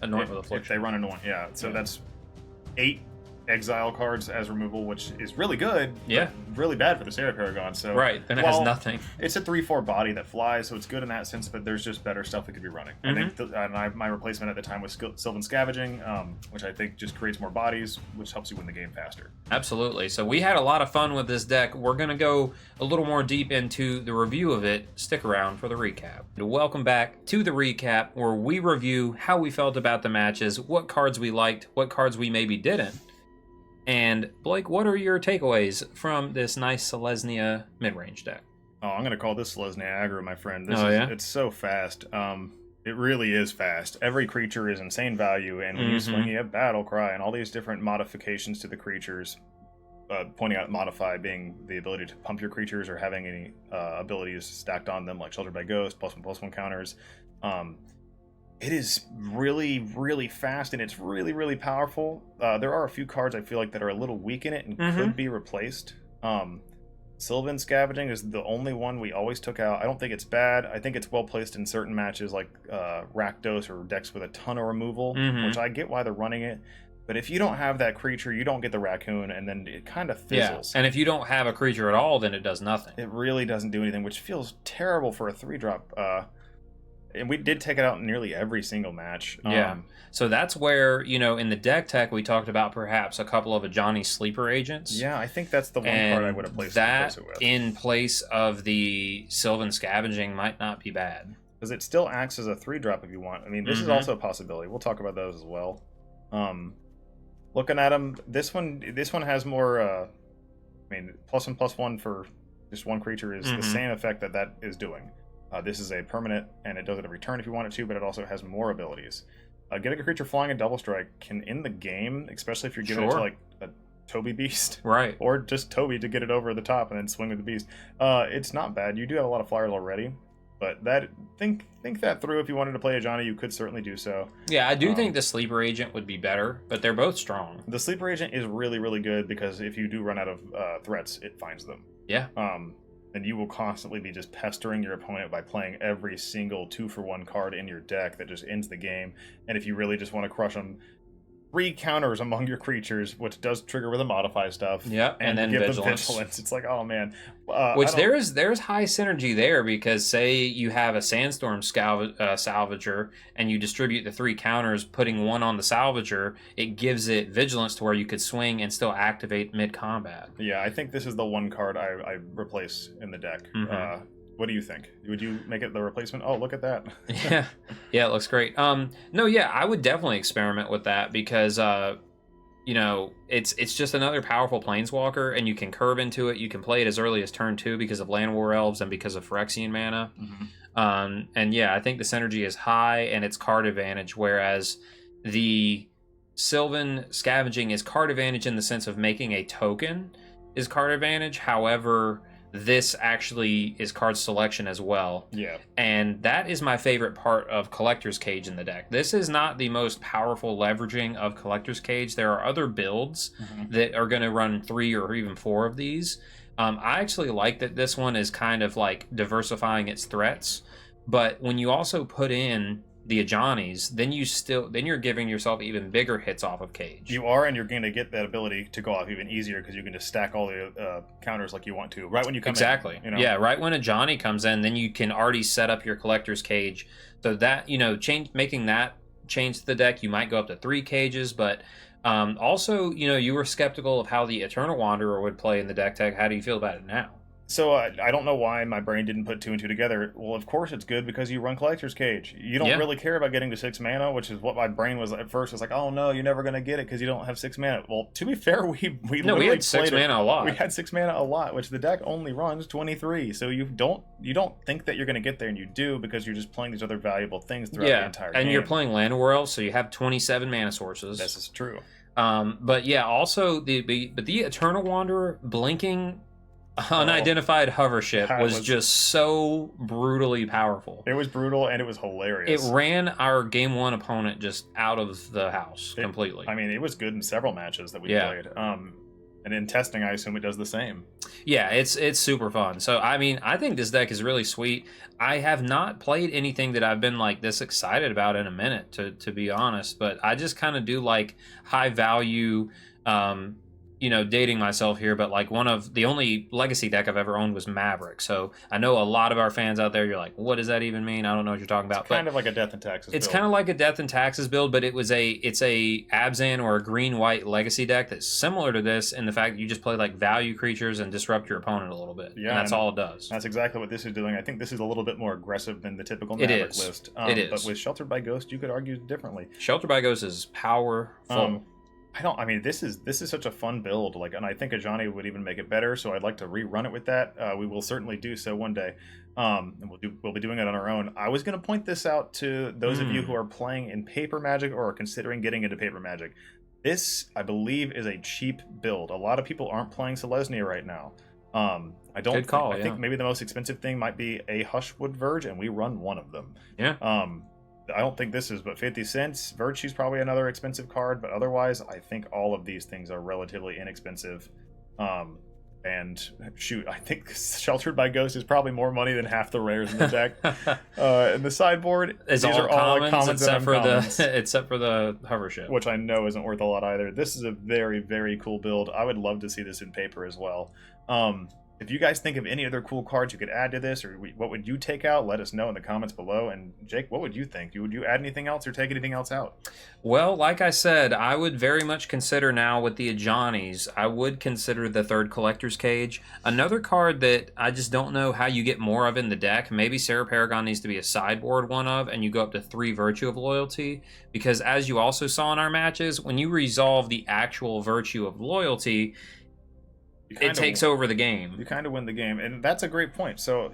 S1: Anoint with Affliction.
S2: If they run Anoint, yeah. So that's 8 exile cards as removal, which is really good.
S1: Yeah.
S2: Really bad for the Sarah Paragon. So
S1: right, then it has nothing.
S2: It's a 3/4 body that flies, so it's good in that sense. But there's just better stuff that could be running. I think my replacement at the time was Sylvan Scavenging, which I think just creates more bodies, which helps you win the game faster.
S1: Absolutely. So we had a lot of fun with this deck. We're gonna go a little more deep into the review of it. Stick around for the recap. Welcome back to the recap, where we review how we felt about the matches, what cards we liked, what cards we maybe didn't. And Blake, what are your takeaways from this nice Selesnya mid-range deck?
S2: Oh, I'm gonna call this Selesnya Aggro, my friend. It's so fast. It really is fast. Every creature is insane value, and when you swing, you have Battle Cry and all these different modifications to the creatures. Pointing out Modify being the ability to pump your creatures or having any abilities stacked on them, like Sheltered by Ghost, +1/+1 counters. It is really, really fast, and it's really, really powerful. There are a few cards I feel like that are a little weak in it and could be replaced. Sylvan Scavenging is the only one we always took out. I don't think it's bad. I think it's well placed in certain matches like Rakdos or decks with a ton of removal, which I get why they're running it. But if you don't have that creature, you don't get the raccoon, and then it kind of fizzles.
S1: Yeah. And if you don't have a creature at all, then it does nothing.
S2: It really doesn't do anything, which feels terrible for a 3-drop. And we did take it out in nearly every single match.
S1: Yeah. So that's where, you know, in the deck tech, we talked about perhaps a couple of Ajani sleeper agents.
S2: Yeah, I think that's the one card I would have placed
S1: that
S2: it with.
S1: In place of the Sylvan Scavenging might not be bad.
S2: Because it still acts as a 3-drop if you want. I mean, this is also a possibility. We'll talk about those as well. Looking at them, this one has more, I mean, +1/+1 for just one creature is the same effect that is doing. This is a permanent, and it does it every turn if you want it to, but it also has more abilities. Getting a creature flying a double strike can end the game, especially if you're giving it to like a Toby Beast.
S1: Right.
S2: Or just Toby to get it over the top and then swing with the Beast. It's not bad. You do have a lot of flyers already, but think that through. If you wanted to play a Johnny, you could certainly do so.
S1: Yeah, I do think the sleeper agent would be better, but they're both strong.
S2: The sleeper agent is really, really good because if you do run out of threats, it finds them.
S1: Yeah.
S2: And you will constantly be just pestering your opponent by playing every single 2-for-1 card in your deck that just ends the game. And if you really just want to crush them, 3 counters among your creatures, which does trigger with the modify stuff.
S1: Yeah, and then
S2: give
S1: vigilance.
S2: Them vigilance. It's like, oh man.
S1: Which there's high synergy there, because say you have a Sandstorm Salvager and you distribute the 3 counters, putting 1 on the Salvager, it gives it vigilance to where you could swing and still activate mid-combat.
S2: Yeah, I think this is the one card I replace in the deck. What do you think? Would you make it the replacement? Oh, look at that.
S1: Yeah, it looks great. No, yeah, I would definitely experiment with that because, you know, it's just another powerful planeswalker, and you can curve into it. You can play it as early as turn 2 because of Land War Elves and because of Phyrexian mana. And yeah, I think the synergy is high and it's card advantage, whereas the Sylvan Scavenging is card advantage in the sense of making a token is card advantage. However, this actually is card selection as well.
S2: Yeah.
S1: And that is my favorite part of Collector's Cage in the deck. This is not the most powerful leveraging of Collector's Cage. There are other builds that are going to run 3 or even 4 of these. I actually like that this one is kind of like diversifying its threats. But when you also put in the Ajani's, then you're giving yourself even bigger hits off of Cage.
S2: You are, and you're going to get that ability to go off even easier because you can just stack all the counters like you want to right when you come
S1: exactly.
S2: in. You know?
S1: Yeah, right when Ajani comes in, then you can already set up your collector's cage. So that, making that change the deck, you might go up to 3 cages, but also, you were skeptical of how the Eternal Wanderer would play in the deck tech. How do you feel about it now?
S2: So I don't know why my brain didn't put 2 and 2 together. Well, of course it's good because you run Collector's Cage. You don't really care about getting to 6 mana, which is what my brain was at first. It's like, oh no, you're never gonna get it because you don't have 6 mana. Well, to be fair, we
S1: had 6 mana a lot.
S2: We had 6 mana a lot, which the deck only runs 23. So you don't think that you're gonna get there, and you do because you're just playing these other valuable things throughout the entire game.
S1: And you're playing Llanowar, so you have 27 mana sources.
S2: This is true.
S1: But yeah, also the Eternal Wanderer blinking unidentified hover ship was just so brutally powerful.
S2: It was brutal, and it was hilarious.
S1: It ran our game 1 opponent just out of the house completely.
S2: I mean, it was good in several matches that we played. And in testing, I assume it does the same.
S1: Yeah, it's super fun. So, I mean, I think this deck is really sweet. I have not played anything that I've been like this excited about in a minute, to be honest. But I just kind of do like high value, dating myself here, but like one of the only legacy deck I've ever owned was Maverick. So I know a lot of our fans out there, you're like, what does that even mean? I don't know what you're talking about.
S2: It's kind of like a Death and Taxes
S1: It's
S2: build.
S1: kind of like a Death and Taxes build, but it's a Abzan or a green-white legacy deck that's similar to this in the fact that you just play like value creatures and disrupt your opponent a little bit. Yeah, and that's all it does.
S2: That's exactly what this is doing. I think this is a little bit more aggressive than the typical Maverick list.
S1: It is.
S2: But with Sheltered by Ghost, you could argue differently.
S1: Sheltered by Ghost is powerful.
S2: I mean, this is such a fun build, and I think Ajani would even make it better. So I'd like to rerun it with that. We will certainly do so one day, and we'll be doing it on our own. I was going to point this out to those of you who are playing in Paper Magic or are considering getting into Paper Magic. This, I believe, is a cheap build. A lot of people aren't playing Selesnya right now. I think maybe the most expensive thing might be a Hushwood Verge, and we run one of them.
S1: Yeah.
S2: I don't think this is but 50 cents. Virtue's probably another expensive card, but otherwise, I think all of these things are relatively inexpensive. And shoot, I think Sheltered by Ghost is probably more money than half the rares in the deck. And the sideboard,
S1: these are all commons except for the hover ship,
S2: which I know isn't worth a lot either. This is a very, very cool build. I would love to see this in paper as well. If you guys think of any other cool cards you could add to this, or what would you take out, let us know in the comments below. And Jake, what would you think? Would you add anything else or take anything else out?
S1: Well, like I said, I would very much consider now with the Ajani's, I would consider the 3rd Collector's Cage. Another card that I just don't know how you get more of in the deck, maybe Sarah Paragon needs to be a sideboard one of, and you go up to 3 Virtue of Loyalty, because as you also saw in our matches, when you resolve the actual Virtue of Loyalty, it takes over the game.
S2: You kind of win the game, and that's a great point. So,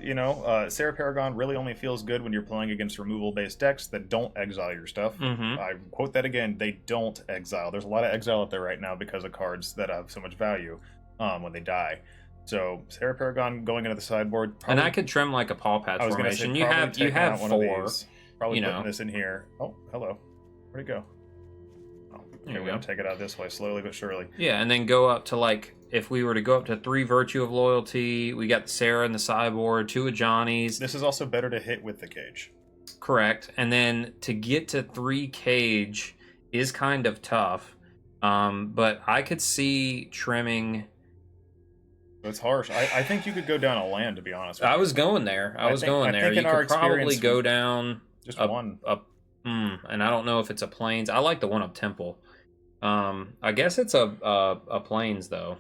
S2: Sarah Paragon really only feels good when you're playing against removal-based decks that don't exile your stuff. I quote that again, they don't exile. There's a lot of exile out there right now because of cards that have so much value when they die. So, Sarah Paragon going into the sideboard.
S1: And I could trim like a Paw Patch formation. You have 4.
S2: Probably putting this in here. Oh, hello. Where'd it go? Oh, okay, we're going to take it out this way, slowly but surely.
S1: Yeah, and then go up to like... If we were to go up to 3 Virtue of Loyalty, we got the Sarah in the sideboard, 2 Ajani's.
S2: This is also better to hit with the Cage.
S1: Correct. And then to get to 3 Cage is kind of tough. But I could see trimming...
S2: It's harsh. I think you could go down a land, to be honest with you.
S1: I was going there. You could probably go down...
S2: Just one.
S1: And I don't know if it's a Plains. I like the one up Temple. I guess it's a Plains, though.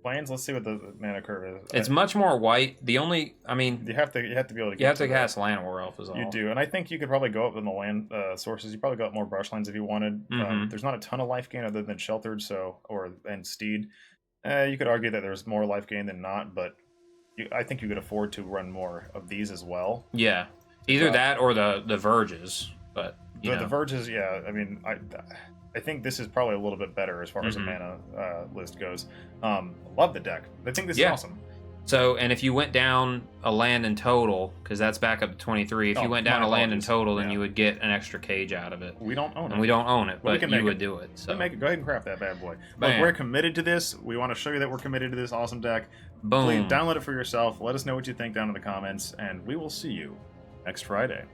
S2: Plains. Let's see what the mana curve is.
S1: It's much more white. The only, I mean,
S2: you have to be able to.
S1: You have to cast Llanowar Elf is all.
S2: You do, and I think you could probably go up in the land sources. You probably go up more brushlands if you wanted. There's not a ton of life gain other than Sheltered, and Steed. You could argue that there's more life gain than not, but I think you could afford to run more of these as well.
S1: Yeah, either that or the Verges, but
S2: the Verges, yeah. I mean, I think this is probably a little bit better as far as a mana list goes. Love the deck. I think this is awesome.
S1: So, and if you went down a land in total, because that's back up to 23, if you went down a land in total, then you would get an extra cage out of it.
S2: We don't own it.
S1: And we don't own it, but you would do it. So
S2: make it. Go ahead and craft that bad boy. Look, we're committed to this. We want to show you that we're committed to this awesome deck.
S1: Boom.
S2: Please download it for yourself. Let us know what you think down in the comments, and we will see you next Friday.